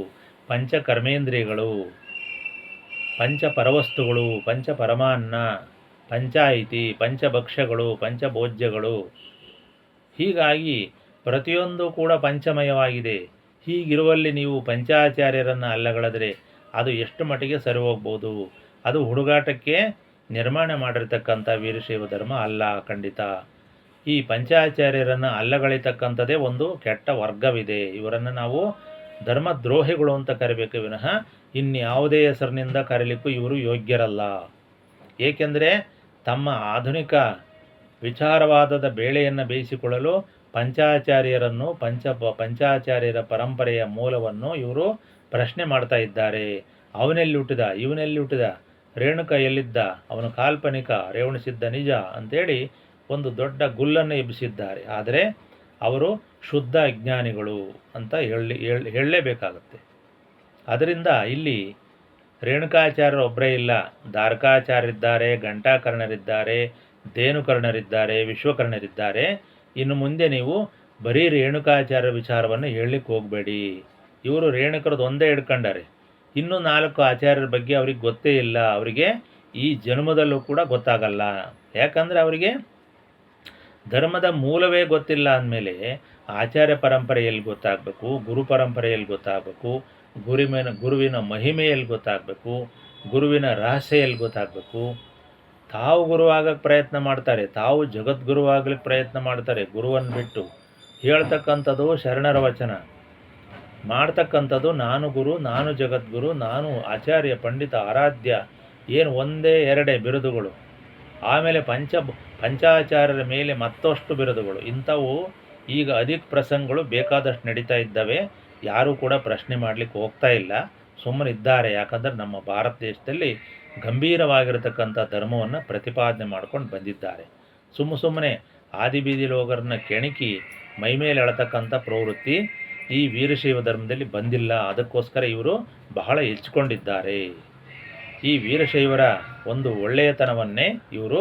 [SPEAKER 1] ಪಂಚ ಕರ್ಮೇಂದ್ರಿಯಗಳು, ಪಂಚ ಪರವಸ್ತುಗಳು, ಪಂಚ ಪರಮಾನ್ನ, ಪಂಚಾಯಿತಿ, ಪಂಚಭಕ್ಷ್ಯಗಳು, ಪಂಚಭೋಜ್ಯಗಳು. ಹೀಗಾಗಿ ಪ್ರತಿಯೊಂದು ಕೂಡ ಪಂಚಮಯವಾಗಿದೆ. ಹೀಗಿರುವಲ್ಲಿ ನೀವು ಪಂಚಾಚಾರ್ಯರನ್ನು ಅಲ್ಲಗಳೆದರೆ ಅದು ಎಷ್ಟು ಮಟ್ಟಿಗೆ ಸರಿ ಹೋಗ್ಬೋದು? ಅದು ಹುಡುಗಾಟಕ್ಕೆ ನಿರ್ಮಾಣ ಮಾಡಿರ್ತಕ್ಕಂಥ ವೀರಶೈವ ಧರ್ಮ ಅಲ್ಲ, ಖಂಡಿತ. ಈ ಪಂಚಾಚಾರ್ಯರನ್ನು ಅಲ್ಲಗಳಿತಕ್ಕಂಥದ್ದೇ ಒಂದು ಕೆಟ್ಟ ವರ್ಗವಿದೆ. ಇವರನ್ನು ನಾವು ಧರ್ಮದ್ರೋಹಿಗಳು ಅಂತ ಕರಿಬೇಕು ವಿನಃ ಇನ್ಯಾವುದೇ ಹೆಸರಿನಿಂದ ಕರೀಲಿಕ್ಕೂ ಇವರು ಯೋಗ್ಯರಲ್ಲ. ಏಕೆಂದರೆ ತಮ್ಮ ಆಧುನಿಕ ವಿಚಾರವಾದದ ಬೇಳೆಯನ್ನು ಬೇಯಿಸಿಕೊಳ್ಳಲು ಪಂಚಾಚಾರ್ಯರನ್ನು ಪಂಚಾಚಾರ್ಯರ ಪರಂಪರೆಯ ಮೂಲವನ್ನು ಇವರು ಪ್ರಶ್ನೆ ಮಾಡ್ತಾ ಇದ್ದಾರೆ. ಅವನೆಲ್ಲಿ ಹುಟ್ಟಿದ, ಇವನೆಲ್ಲಿ ಹುಟ್ಟಿದ, ರೇಣುಕ ಎಲ್ಲಿದ್ದ, ಅವನು ಕಾಲ್ಪನಿಕ, ರೇವಣಿಸಿದ್ದ ನಿಜ ಅಂಥೇಳಿ ಒಂದು ದೊಡ್ಡ ಗುಲ್ಲನ್ನು ಎಬ್ಬಿಸಿದ್ದಾರೆ. ಆದರೆ ಅವರು ಶುದ್ಧ ಅಜ್ಞಾನಿಗಳು ಅಂತ ಹೇಳಲೇಬೇಕಾಗುತ್ತೆ. ಅದರಿಂದ ಇಲ್ಲಿ ರೇಣುಕಾಚಾರ್ಯರು ಒಬ್ಬರೇ ಇಲ್ಲ, ದಾರ್ಕಾಚಾರ್ಯರಿದ್ದಾರೆ, ಘಂಟಾಕರ್ಣರಿದ್ದಾರೆ, ಧೇನುಕರ್ಣರಿದ್ದಾರೆ, ವಿಶ್ವಕರ್ಣರಿದ್ದಾರೆ. ಇನ್ನು ಮುಂದೆ ನೀವು ಬರೀ ರೇಣುಕಾಚಾರ್ಯ ವಿಚಾರವನ್ನು ಹೇಳಲಿಕ್ಕೆ ಹೋಗಬೇಡಿ. ಇವರು ರೇಣುಕರದ್ದು ಒಂದೇ ಹಿಡ್ಕೊಂಡಾರೆ, ಇನ್ನೂ 4 ಆಚಾರ್ಯರ ಬಗ್ಗೆ ಅವ್ರಿಗೆ ಗೊತ್ತೇ ಇಲ್ಲ. ಅವರಿಗೆ ಈ ಜನ್ಮದಲ್ಲೂ ಕೂಡ ಗೊತ್ತಾಗಲ್ಲ. ಯಾಕಂದರೆ ಅವರಿಗೆ ಧರ್ಮದ ಮೂಲವೇ ಗೊತ್ತಿಲ್ಲ ಅಂದಮೇಲೆ ಆಚಾರ್ಯ ಪರಂಪರೆಯಲ್ಲಿ ಗೊತ್ತಾಗಬೇಕು, ಗುರು ಪರಂಪರೆಯಲ್ಲಿ ಗೊತ್ತಾಗಬೇಕು, ಗುರುವಿನ ಮಹಿಮೆಯಲ್ಲಿ ಗೊತ್ತಾಗಬೇಕು, ಗುರುವಿನ ರಹಸ್ಯಲ್ಲಿ ಗೊತ್ತಾಗಬೇಕು. ತಾವು ಗುರುವಾಗಕ್ಕೆ ಪ್ರಯತ್ನ ಮಾಡ್ತಾರೆ, ತಾವು ಜಗದ್ಗುರುವಾಗಲಿಕ್ಕೆ ಪ್ರಯತ್ನ ಮಾಡ್ತಾರೆ. ಗುರುವನ್ನು ಬಿಟ್ಟು ಹೇಳ್ತಕ್ಕಂಥದ್ದು ಶರಣರ ವಚನ, ಮಾಡ್ತಕ್ಕಂಥದ್ದು ನಾನು ಗುರು, ನಾನು ಜಗದ್ಗುರು, ನಾನು ಆಚಾರ್ಯ, ಪಂಡಿತ, ಆರಾಧ್ಯ, ಏನು ಒಂದೇ ಎರಡೇ ಬಿರುದುಗಳು. ಆಮೇಲೆ ಪಂಚಾಚಾರ್ಯರ ಮೇಲೆ ಮತ್ತಷ್ಟು ಬಿರುದುಗಳು. ಇಂಥವು ಈಗ ಅಧಿಕ ಪ್ರಸಂಗಗಳು ಬೇಕಾದಷ್ಟು ನಡೀತಾ ಇದ್ದಾವೆ. ಯಾರೂ ಕೂಡ ಪ್ರಶ್ನೆ ಮಾಡಲಿಕ್ಕೆ ಹೋಗ್ತಾ ಇಲ್ಲ, ಸುಮ್ಮನೆ ಇದ್ದಾರೆ. ಯಾಕಂದರೆ ನಮ್ಮ ಭಾರತ ದೇಶದಲ್ಲಿ ಗಂಭೀರವಾಗಿರತಕ್ಕಂಥ ಧರ್ಮವನ್ನು ಪ್ರತಿಪಾದನೆ ಮಾಡ್ಕೊಂಡು ಬಂದಿದ್ದಾರೆ. ಸುಮ್ಮನೆ ಆದಿಬೀದಿ ಲೋಗರನ್ನ ಕೆಣಕಿ ಮೈಮೇಲೆ ಎಳತಕ್ಕಂಥ ಪ್ರವೃತ್ತಿ ಈ ವೀರಶೈವ ಧರ್ಮದಲ್ಲಿ ಬಂದಿಲ್ಲ. ಅದಕ್ಕೋಸ್ಕರ ಇವರು ಬಹಳ ಹೆಚ್ಚಿಕೊಂಡಿದ್ದಾರೆ. ಈ ವೀರಶೈವರ ಒಂದು ಒಳ್ಳೆಯತನವನ್ನೇ ಇವರು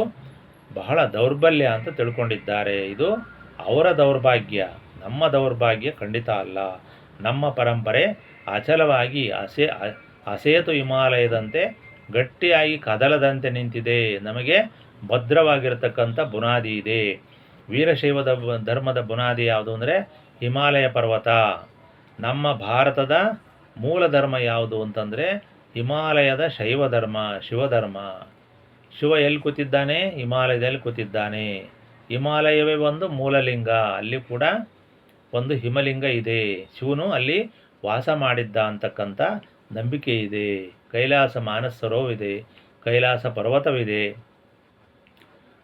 [SPEAKER 1] ಬಹಳ ದೌರ್ಬಲ್ಯ ಅಂತ ತಿಳ್ಕೊಂಡಿದ್ದಾರೆ. ಇದು ಅವರ ದೌರ್ಭಾಗ್ಯ, ನಮ್ಮ ದೌರ್ಭಾಗ್ಯ ಖಂಡಿತ ಅಲ್ಲ. ನಮ್ಮ ಪರಂಪರೆ ಅಚಲವಾಗಿ ಅಸೇತು ಹಿಮಾಲಯದಂತೆ ಗಟ್ಟಿಯಾಗಿ ಕದಲದಂತೆ ನಿಂತಿದೆ. ನಮಗೆ ಭದ್ರವಾಗಿರತಕ್ಕಂಥ ಬುನಾದಿ ಇದೆ. ವೀರಶೈವ ಧರ್ಮದ ಬುನಾದಿ ಯಾವುದು ಅಂದರೆ ಹಿಮಾಲಯ ಪರ್ವತ. ನಮ್ಮ ಭಾರತದ ಮೂಲ ಧರ್ಮ ಯಾವುದು ಅಂತಂದರೆ ಹಿಮಾಲಯದ ಶೈವ ಧರ್ಮ, ಶಿವಧರ್ಮ. ಶಿವ ಎಲ್ಲಿ ಕೂತಿದ್ದಾನೆ? ಹಿಮಾಲಯದಲ್ಲಿ ಕೂತಿದ್ದಾನೆ. ಹಿಮಾಲಯವೇ ಒಂದು ಮೂಲಲಿಂಗ, ಅಲ್ಲಿ ಕೂಡ ಒಂದು ಹಿಮಲಿಂಗ ಇದೆ. ಶಿವನು ಅಲ್ಲಿ ವಾಸ ಮಾಡಿದ್ದ ಅಂತಕ್ಕಂಥ ನಂಬಿಕೆ ಇದೆ. ಕೈಲಾಸ ಮಾನಸ ಸರೋವಿದೆ, ಕೈಲಾಸ ಪರ್ವತವಿದೆ.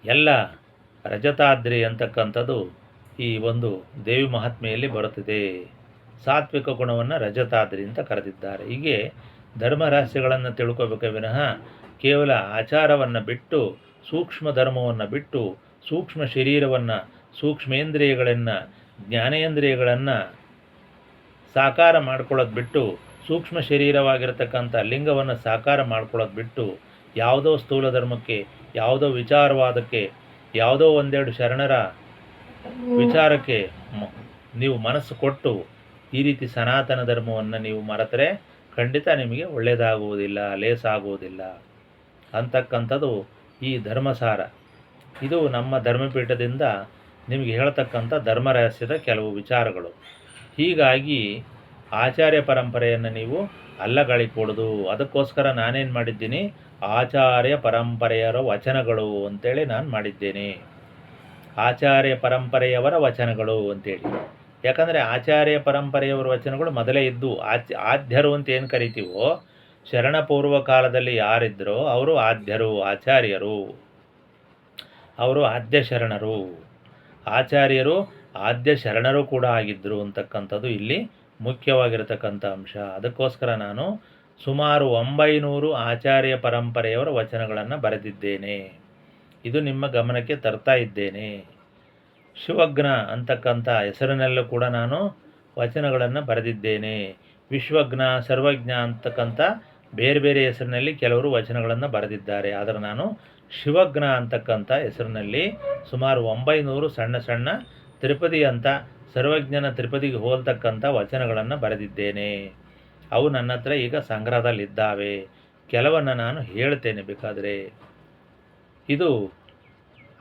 [SPEAKER 1] ಎಲ್ಲ ರಜತಾದ್ರಿ ಅಂತಕ್ಕಂಥದ್ದು ಈ ಒಂದು ದೇವಿ ಮಹಾತ್ಮೆಯಲ್ಲಿ ಬರುತ್ತದೆ. ಸಾತ್ವಿಕ ಗುಣವನ್ನು ರಜತಾದ್ರಿ ಅಂತ ಕರೆದಿದ್ದಾರೆ. ಹೀಗೆ ಧರ್ಮ ರಹಸ್ಯಗಳನ್ನು ತಿಳ್ಕೋಬೇಕೆ ವಿನಃ ಕೇವಲ ಆಚಾರವನ್ನು ಬಿಟ್ಟು, ಸೂಕ್ಷ್ಮ ಧರ್ಮವನ್ನು ಬಿಟ್ಟು, ಸೂಕ್ಷ್ಮ ಶರೀರವನ್ನು, ಸೂಕ್ಷ್ಮೇಂದ್ರಿಯಗಳನ್ನು, ಜ್ಞಾನೇಂದ್ರಿಯಗಳನ್ನು ಸಾಕಾರ ಮಾಡ್ಕೊಳ್ಳೋದು ಬಿಟ್ಟು, ಸೂಕ್ಷ್ಮ ಶರೀರವಾಗಿರತಕ್ಕಂಥ ಲಿಂಗವನ್ನು ಸಾಕಾರ ಮಾಡ್ಕೊಳ್ಳೋದು ಬಿಟ್ಟು, ಯಾವುದೋ ಸ್ಥೂಲ ಧರ್ಮಕ್ಕೆ, ಯಾವುದೋ ವಿಚಾರವಾದಕ್ಕೆ, ಯಾವುದೋ ಒಂದೆರಡು ಶರಣರ ವಿಚಾರಕ್ಕೆ ನೀವು ಮನಸ್ಸು ಕೊಟ್ಟು ಈ ರೀತಿ ಸನಾತನ ಧರ್ಮವನ್ನು ನೀವು ಮರೆತರೆ ಖಂಡಿತ ನಿಮಗೆ ಒಳ್ಳೆಯದಾಗುವುದಿಲ್ಲ, ಲೇಸಾಗುವುದಿಲ್ಲ ಅಂತಕ್ಕಂಥದ್ದು ಈ ಧರ್ಮಸಾರ. ಇದು ನಮ್ಮ ಧರ್ಮಪೀಠದಿಂದ ನಿಮಗೆ ಹೇಳ್ತಕ್ಕಂಥ ಧರ್ಮ ರಹಸ್ಯದ ಕೆಲವು ವಿಚಾರಗಳು. ಹೀಗಾಗಿ ಆಚಾರ್ಯ ಪರಂಪರೆಯನ್ನು ನೀವು ಅಲ್ಲಗಳಿಕೊಡೋದು. ಅದಕ್ಕೋಸ್ಕರ ನಾನೇನು ಮಾಡಿದ್ದೀನಿ, ಆಚಾರ್ಯ ಪರಂಪರೆಯರ ವಚನಗಳು ಅಂತೇಳಿ ನಾನು ಮಾಡಿದ್ದೇನೆ. ಆಚಾರ್ಯ ಪರಂಪರೆಯವರ ವಚನಗಳು ಅಂತೇಳಿ. ಯಾಕಂದರೆ ಆಚಾರ್ಯ ಪರಂಪರೆಯವರ ವಚನಗಳು ಮೊದಲೇ ಇದ್ದು, ಆದ್ಯರು ಅಂತ ಏನು ಕರಿತೀವೋ, ಶರಣಪೂರ್ವ ಕಾಲದಲ್ಲಿ ಯಾರಿದ್ದರೋ ಅವರು ಆದ್ಯರು, ಆಚಾರ್ಯರು. ಅವರು ಆದ್ಯ ಶರಣರು. ಆಚಾರ್ಯರು ಆದ್ಯ ಶರಣರು ಕೂಡ ಆಗಿದ್ದರು ಅಂತಕ್ಕಂಥದ್ದು ಇಲ್ಲಿ ಮುಖ್ಯವಾಗಿರತಕ್ಕಂಥ ಅಂಶ. ಅದಕ್ಕೋಸ್ಕರ ನಾನು ಸುಮಾರು 900 ಆಚಾರ್ಯ ಪರಂಪರೆಯವರ ವಚನಗಳನ್ನು ಬರೆದಿದ್ದೇನೆ. ಇದು ನಿಮ್ಮ ಗಮನಕ್ಕೆ ತರ್ತಾ ಇದ್ದೇನೆ. ಶಿವಜ್ಞ ಅಂತಕ್ಕಂಥ ಹೆಸರಿನಲ್ಲೂ ಕೂಡ ನಾನು ವಚನಗಳನ್ನು ಬರೆದಿದ್ದೇನೆ. ವಿಶ್ವಜ್ಞ, ಸರ್ವಜ್ಞ ಅಂತಕ್ಕಂಥ ಬೇರೆ ಬೇರೆ ಹೆಸರಿನಲ್ಲಿ ಕೆಲವರು ವಚನಗಳನ್ನು ಬರೆದಿದ್ದಾರೆ. ಆದರೆ ನಾನು ಶಿವಜ್ಞ ಅಂತಕ್ಕಂಥ ಹೆಸರಿನಲ್ಲಿ ಸುಮಾರು 900 ಸಣ್ಣ ಸಣ್ಣ ತ್ರಿಪದಿ ಅಂತ ಸರ್ವಜ್ಞನ ತ್ರಿಪದಿಗೆ ಹೋಲ್ತಕ್ಕಂಥ ವಚನಗಳನ್ನು ಬರೆದಿದ್ದೇನೆ. ಅವು ನನ್ನ ಹತ್ರ ಈಗ ಸಂಗ್ರಹದಲ್ಲಿದ್ದಾವೆ. ಕೆಲವನ್ನು ನಾನು ಹೇಳ್ತೇನೆ ಬೇಕಾದರೆ. ಇದು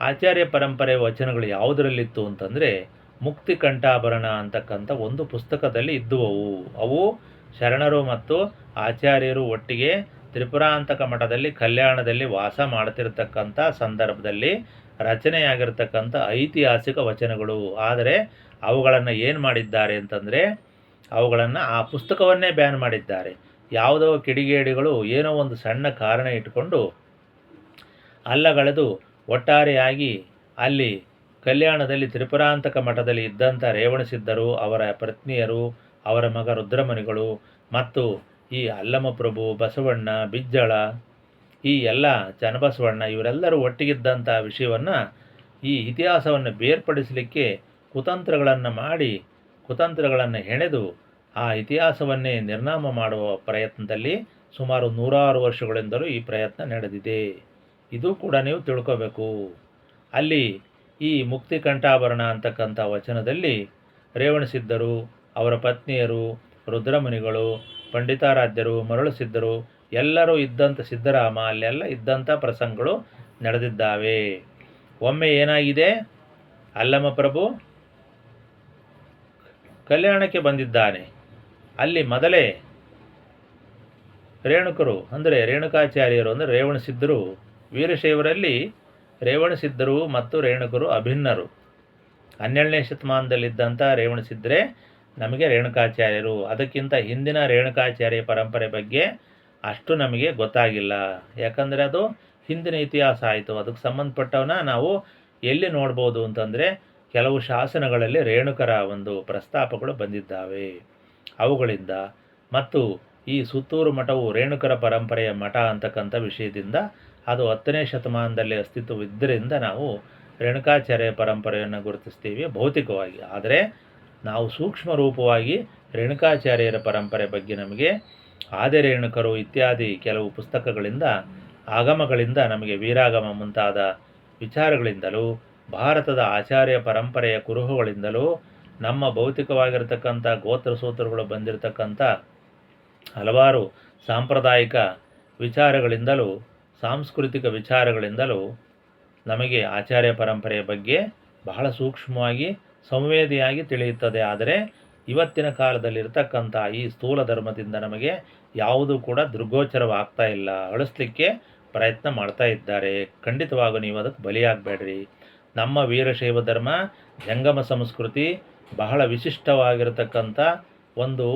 [SPEAKER 1] ಆಚಾರ್ಯ ಪರಂಪರೆ ವಚನಗಳು ಯಾವುದರಲ್ಲಿತ್ತು ಅಂತಂದರೆ, ಮುಕ್ತಿ ಕಂಠಾಭರಣ ಅಂತಕ್ಕಂಥ ಒಂದು ಪುಸ್ತಕದಲ್ಲಿ ಇದ್ದುವವು. ಅವು ಶರಣರು ಮತ್ತು ಆಚಾರ್ಯರು ಒಟ್ಟಿಗೆ ತ್ರಿಪುರಾಂತಕ ಮಠದಲ್ಲಿ ಕಲ್ಯಾಣದಲ್ಲಿ ವಾಸ ಮಾಡ್ತಿರ್ತಕ್ಕಂಥ ಸಂದರ್ಭದಲ್ಲಿ ರಚನೆಯಾಗಿರ್ತಕ್ಕಂಥ ಐತಿಹಾಸಿಕ ವಚನಗಳು. ಆದರೆ ಅವುಗಳನ್ನು ಏನು ಮಾಡಿದ್ದಾರೆ ಅಂತಂದರೆ, ಅವುಗಳನ್ನು ಆ ಪುಸ್ತಕವನ್ನೇ ಬ್ಯಾನ್ ಮಾಡಿದ್ದಾರೆ. ಯಾವುದೋ ಕಿಡಿಗೇಡಿಗಳು ಏನೋ ಒಂದು ಸಣ್ಣ ಕಾರಣ ಇಟ್ಟುಕೊಂಡು ಅಲ್ಲಗಳೆದು ಒಟ್ಟಾರೆಯಾಗಿ ಅಲ್ಲಿ ಕಲ್ಯಾಣದಲ್ಲಿ ತ್ರಿಪುರಾಂತಕ ಮಠದಲ್ಲಿ ಇದ್ದಂಥ ರೇವಣಸಿದ್ಧರು, ಅವರ ಪತ್ನಿಯರು, ಅವರ ಮಗ ರುದ್ರಮುನಿಗಳು ಮತ್ತು ಈ ಅಲ್ಲಮಪ್ರಭು, ಬಸವಣ್ಣ, ಬಿಜ್ಜಳ, ಈ ಎಲ್ಲ ಚನ್ನಬಸವಣ್ಣ ಇವರೆಲ್ಲರೂ ಒಟ್ಟಿಗಿದ್ದಂಥ ವಿಷಯವನ್ನು, ಈ ಇತಿಹಾಸವನ್ನು ಬೇರ್ಪಡಿಸಲಿಕ್ಕೆ ಕುತಂತ್ರಗಳನ್ನು ಮಾಡಿ, ಕುತಂತ್ರಗಳನ್ನು ಹೆಣೆದು ಆ ಇತಿಹಾಸವನ್ನೇ ನಿರ್ನಾಮ ಮಾಡುವ ಪ್ರಯತ್ನದಲ್ಲಿ ಸುಮಾರು 100 ವರ್ಷಗಳಿಂದಲೂ ಈ ಪ್ರಯತ್ನ ನಡೆದಿದೆ. ಇದು ಕೂಡ ನೀವು ತಿಳ್ಕೋಬೇಕು. ಅಲ್ಲಿ ಈ ಮುಕ್ತಿ ಕಂಠಾಭರಣ ಅಂತಕ್ಕಂಥ ವಚನದಲ್ಲಿ ರೇವಣಸಿದ್ಧರು, ಅವರ ಪತ್ನಿಯರು, ರುದ್ರಮುನಿಗಳು, ಪಂಡಿತಾರಾಧ್ಯರು, ಮರಳುಸಿದ್ಧರು ಎಲ್ಲರೂ ಇದ್ದಂಥ ಸಿದ್ದರಾಮ ಅಲ್ಲೆಲ್ಲ ಇದ್ದಂಥ ಪ್ರಸಂಗಗಳು ನಡೆದಿದ್ದಾವೆ. ಒಮ್ಮೆ ಏನಾಗಿದೆ, ಅಲ್ಲಮಪ್ರಭು ಕಲ್ಯಾಣಕ್ಕೆ ಬಂದಿದ್ದಾನೆ. ಅಲ್ಲಿ ಮೊದಲೇ ರೇಣುಕರು ಅಂದರೆ ರೇಣುಕಾಚಾರ್ಯರು ಅಂದರೆ ರೇವಣಸಿದ್ಧರು, ವೀರಶೈವರಲ್ಲಿ ರೇವಣಸಿದ್ಧರು ಮತ್ತು ರೇಣುಕರು ಅಭಿನ್ನರು. 12ನೇ ಶತಮಾನದಲ್ಲಿದ್ದಂಥ ರೇವಣಸಿದ್ಧರೇ ನಮಗೆ ರೇಣುಕಾಚಾರ್ಯರು. ಅದಕ್ಕಿಂತ ಹಿಂದಿನ ರೇಣುಕಾಚಾರ್ಯ ಪರಂಪರೆ ಬಗ್ಗೆ ಅಷ್ಟು ನಮಗೆ ಗೊತ್ತಾಗಿಲ್ಲ. ಯಾಕಂದರೆ ಅದು ಹಿಂದಿನ ಇತಿಹಾಸ ಆಯಿತು. ಅದಕ್ಕೆ ಸಂಬಂಧಪಟ್ಟವನ್ನ ನಾವು ಎಲ್ಲಿ ನೋಡ್ಬೋದು ಅಂತಂದರೆ, ಕೆಲವು ಶಾಸನಗಳಲ್ಲಿ ರೇಣುಕರ ಒಂದು ಪ್ರಸ್ತಾಪಗಳು ಬಂದಿದ್ದಾವೆ. ಅವುಗಳಿಂದ ಮತ್ತು ಈ ಸುತ್ತೂರು ಮಠವು ರೇಣುಕರ ಪರಂಪರೆಯ ಮಠ ಅಂತಕ್ಕಂಥ ವಿಷಯದಿಂದ ಅದು 10ನೇ ಶತಮಾನದಲ್ಲಿ ಅಸ್ತಿತ್ವವಿದ್ದರಿಂದ ನಾವು ರೇಣುಕಾಚಾರ್ಯ ಪರಂಪರೆಯನ್ನು ಗುರುತಿಸ್ತೀವಿ ಭೌತಿಕವಾಗಿ. ಆದರೆ ನಾವು ಸೂಕ್ಷ್ಮ ರೂಪವಾಗಿ ರೇಣುಕಾಚಾರ್ಯರ ಪರಂಪರೆ ಬಗ್ಗೆ ನಮಗೆ ಆದಿರೇಣುಕರು ಇತ್ಯಾದಿ ಕೆಲವು ಪುಸ್ತಕಗಳಿಂದ, ಆಗಮಗಳಿಂದ, ನಮಗೆ ವೀರಾಗಮ ಮುಂತಾದ ವಿಚಾರಗಳಿಂದಲೂ, ಭಾರತದ ಆಚಾರ್ಯ ಪರಂಪರೆಯ ಕುರುಹುಗಳಿಂದಲೂ, ನಮ್ಮ ಭೌತಿಕವಾಗಿರತಕ್ಕಂಥ ಗೋತ್ರ ಸೂತ್ರಗಳು ಬಂದಿರತಕ್ಕಂಥ ಹಲವಾರು ಸಾಂಪ್ರದಾಯಿಕ ವಿಚಾರಗಳಿಂದಲೂ, ಸಾಂಸ್ಕೃತಿಕ ವಿಚಾರಗಳಿಂದಲೂ ನಮಗೆ ಆಚಾರ್ಯ ಪರಂಪರೆಯ ಬಗ್ಗೆ ಬಹಳ ಸೂಕ್ಷ್ಮವಾಗಿ ಸಂವೇದಿಯಾಗಿ ತಿಳಿಯುತ್ತದೆ. ಆದರೆ ಇವತ್ತಿನ ಕಾಲದಲ್ಲಿರ್ತಕ್ಕಂಥ ಈ ಸ್ಥೂಲ ಧರ್ಮದಿಂದ ನಮಗೆ ಯಾವುದೂ ಕೂಡ ದೃಗ್ಗೋಚರವಾಗ್ತಾ ಇಲ್ಲ. ಅಳಿಸ್ಲಿಕ್ಕೆ ಪ್ರಯತ್ನ ಮಾಡ್ತಾ ಇದ್ದಾರೆ. ಖಂಡಿತವಾಗೂ ನೀವು ಅದಕ್ಕೆ ಬಲಿಯಾಗಬೇಡ್ರಿ. ನಮ್ಮ ವೀರಶೈವ ಧರ್ಮ, ಜಂಗಮ ಸಂಸ್ಕೃತಿ ಬಹಳ ವಿಶಿಷ್ಟವಾಗಿರತಕ್ಕಂಥ ಒಂದು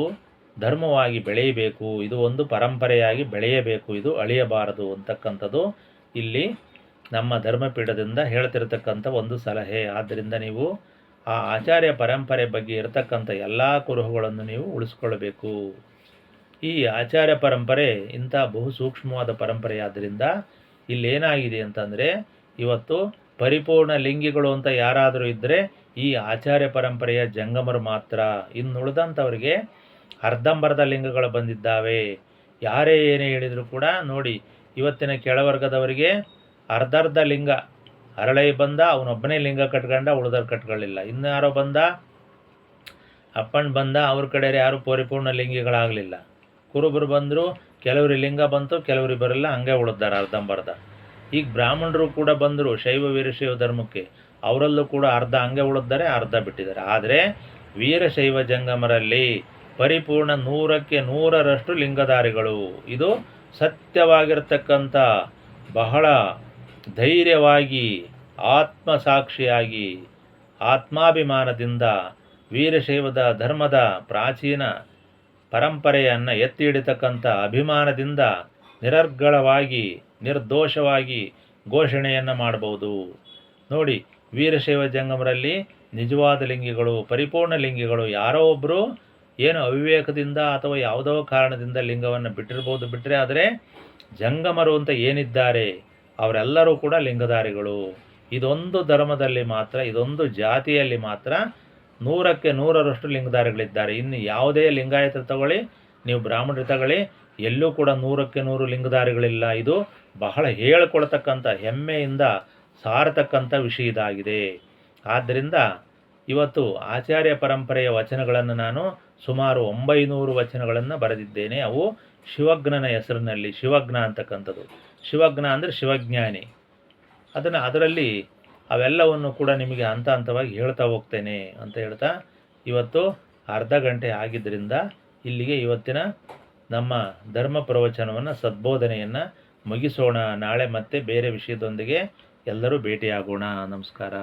[SPEAKER 1] ಧರ್ಮವಾಗಿ ಬೆಳೆಯಬೇಕು. ಇದು ಒಂದು ಪರಂಪರೆಯಾಗಿ ಬೆಳೆಯಬೇಕು. ಇದು ಅಳಿಯಬಾರದು ಅಂತಕ್ಕಂಥದ್ದು ಇಲ್ಲಿ ನಮ್ಮ ಧರ್ಮಪೀಠದಿಂದ ಹೇಳ್ತಿರತಕ್ಕಂಥ ಒಂದು ಸಲಹೆ. ಆದ್ದರಿಂದ ನೀವು ಆ ಆಚಾರ್ಯ ಪರಂಪರೆ ಬಗ್ಗೆ ಇರತಕ್ಕಂಥ ಎಲ್ಲ ಕುರುಹುಗಳನ್ನು ನೀವು ಉಳಿಸ್ಕೊಳ್ಬೇಕು. ಈ ಆಚಾರ್ಯ ಪರಂಪರೆ ಇಂಥ ಬಹು ಸೂಕ್ಷ್ಮವಾದ ಪರಂಪರೆಯಾದ್ದರಿಂದ ಇಲ್ಲೇನಾಗಿದೆ ಅಂತಂದರೆ, ಇವತ್ತು ಪರಿಪೂರ್ಣ ಲಿಂಗಿಗಳು ಅಂತ ಯಾರಾದರೂ ಇದ್ದರೆ ಈ ಆಚಾರ್ಯ ಪರಂಪರೆಯ ಜಂಗಮರು ಮಾತ್ರ. ಇನ್ನುಳಿದಂಥವ್ರಿಗೆ ಅರ್ಧಂಬರ್ಧ ಲಿಂಗಗಳು ಬಂದಿದ್ದಾವೆ. ಯಾರೇ ಏನೇ ಹೇಳಿದರೂ ಕೂಡ ನೋಡಿ, ಇವತ್ತಿನ ಕೆಳವರ್ಗದವರಿಗೆ ಅರ್ಧರ್ಧ ಲಿಂಗ. ಅರಳೈ ಬಂದ, ಅವನೊಬ್ಬನೇ ಲಿಂಗ ಕಟ್ಕೊಂಡ, ಉಳಿದವ್ರು ಕಟ್ಕೊಳ್ಳಿಲ್ಲ. ಇನ್ಯಾರೋ ಬಂದ, ಅಪ್ಪಣ್ಣ ಬಂದ, ಅವ್ರ ಕಡೆ ಯಾರು ಪರಿಪೂರ್ಣ ಲಿಂಗಿಗಳಾಗಲಿಲ್ಲ. ಕುರುಬರು ಬಂದರು, ಕೆಲವ್ರಿಗೆ ಲಿಂಗ ಬಂತು, ಕೆಲವ್ರಿಗೆ ಬರಲ್ಲ, ಹಂಗೆ ಉಳಿದಾರೆ ಅರ್ಧಂಬರ್ಧ. ಈಗ ಬ್ರಾಹ್ಮಣರು ಕೂಡ ಬಂದರು ಶೈವ ವೀರಶೈವ ಧರ್ಮಕ್ಕೆ, ಅವರಲ್ಲೂ ಕೂಡ ಅರ್ಧ ಹಂಗೆ ಉಳಿದಾರೆ, ಅರ್ಧ ಬಿಟ್ಟಿದ್ದಾರೆ. ಆದರೆ ವೀರಶೈವ ಜಂಗಮರಲ್ಲಿ ಪರಿಪೂರ್ಣ 100ಕ್ಕೆ 100ರಷ್ಟು ಲಿಂಗಧಾರಿಗಳು. ಇದು ಸತ್ಯವಾಗಿರ್ತಕ್ಕಂಥ, ಬಹಳ ಧೈರ್ಯವಾಗಿ, ಆತ್ಮಸಾಕ್ಷಿಯಾಗಿ, ಆತ್ಮಾಭಿಮಾನದಿಂದ ವೀರಶೈವದ ಧರ್ಮದ ಪ್ರಾಚೀನ ಪರಂಪರೆಯನ್ನು ಎತ್ತಿ ಹಿಡಿತಕ್ಕಂಥ ಅಭಿಮಾನದಿಂದ ನಿರರ್ಗಳವಾಗಿ, ನಿರ್ದೋಷವಾಗಿ ಘೋಷಣೆಯನ್ನು ಮಾಡ್ಬೋದು. ನೋಡಿ, ವೀರಶೈವ ಜಂಗಮರಲ್ಲಿ ನಿಜವಾದ ಲಿಂಗಿಗಳು, ಪರಿಪೂರ್ಣ ಲಿಂಗಿಗಳು ಯಾರೋ ಒಬ್ಬರು ಏನು ಅವಿವೇಕದಿಂದ ಅಥವಾ ಯಾವುದೋ ಕಾರಣದಿಂದ ಲಿಂಗವನ್ನು ಬಿಟ್ಟಿರ್ಬೋದು, ಬಿಟ್ಟರೆ ಆದರೆ ಜಂಗಮರು ಅಂತ ಏನಿದ್ದಾರೆ ಅವರೆಲ್ಲರೂ ಕೂಡ ಲಿಂಗಧಾರಿಗಳು. ಇದೊಂದು ಧರ್ಮದಲ್ಲಿ ಮಾತ್ರ, ಇದೊಂದು ಜಾತಿಯಲ್ಲಿ ಮಾತ್ರ 100ಕ್ಕೆ 100ರಷ್ಟು ಲಿಂಗಧಾರಿಗಳಿದ್ದಾರೆ. ಇನ್ನು ಯಾವುದೇ ಲಿಂಗಾಯತರು ತಗೊಳ್ಳಿ, ನೀವು ಬ್ರಾಹ್ಮಣರು ತಗೊಳ್ಳಿ, ಎಲ್ಲೂ ಕೂಡ 100ಕ್ಕೆ 100 ಲಿಂಗಧಾರಿಗಳಿಲ್ಲ. ಇದು ಬಹಳ ಹೇಳಿಕೊಳ್ತಕ್ಕಂಥ, ಹೆಮ್ಮೆಯಿಂದ ಸಾರತಕ್ಕಂಥ ವಿಷಯ ಇದಾಗಿದೆ. ಆದ್ದರಿಂದ ಇವತ್ತು ಆಚಾರ್ಯ ಪರಂಪರೆಯ ವಚನಗಳನ್ನು ನಾನು ಸುಮಾರು 900 ವಚನಗಳನ್ನು ಬರೆದಿದ್ದೇನೆ. ಅವು ಶಿವಜ್ಞನ ಹೆಸರಿನಲ್ಲಿ, ಶಿವಜ್ಞ ಅಂತಕ್ಕಂಥದ್ದು. ಶಿವಜ್ಞ ಅಂದರೆ ಶಿವಜ್ಞಾನಿ. ಅದರಲ್ಲಿ ಅವೆಲ್ಲವನ್ನು ಕೂಡ ನಿಮಗೆ ಹಂತ ಹಂತವಾಗಿ ಹೇಳ್ತಾ ಹೋಗ್ತೇನೆ ಅಂತ ಹೇಳ್ತಾ, ಇವತ್ತು ಅರ್ಧ ಗಂಟೆ ಆಗಿದ್ದರಿಂದ ಇಲ್ಲಿಗೆ ಇವತ್ತಿನ ನಮ್ಮ ಧರ್ಮ ಪ್ರವಚನವನ್ನು, ಸದ್ಬೋಧನೆಯನ್ನು ಮುಗಿಸೋಣ. ನಾಳೆ ಮತ್ತೆ ಬೇರೆ ವಿಷಯದೊಂದಿಗೆ ಎಲ್ಲರೂ ಭೇಟಿಯಾಗೋಣ. ನಮಸ್ಕಾರ.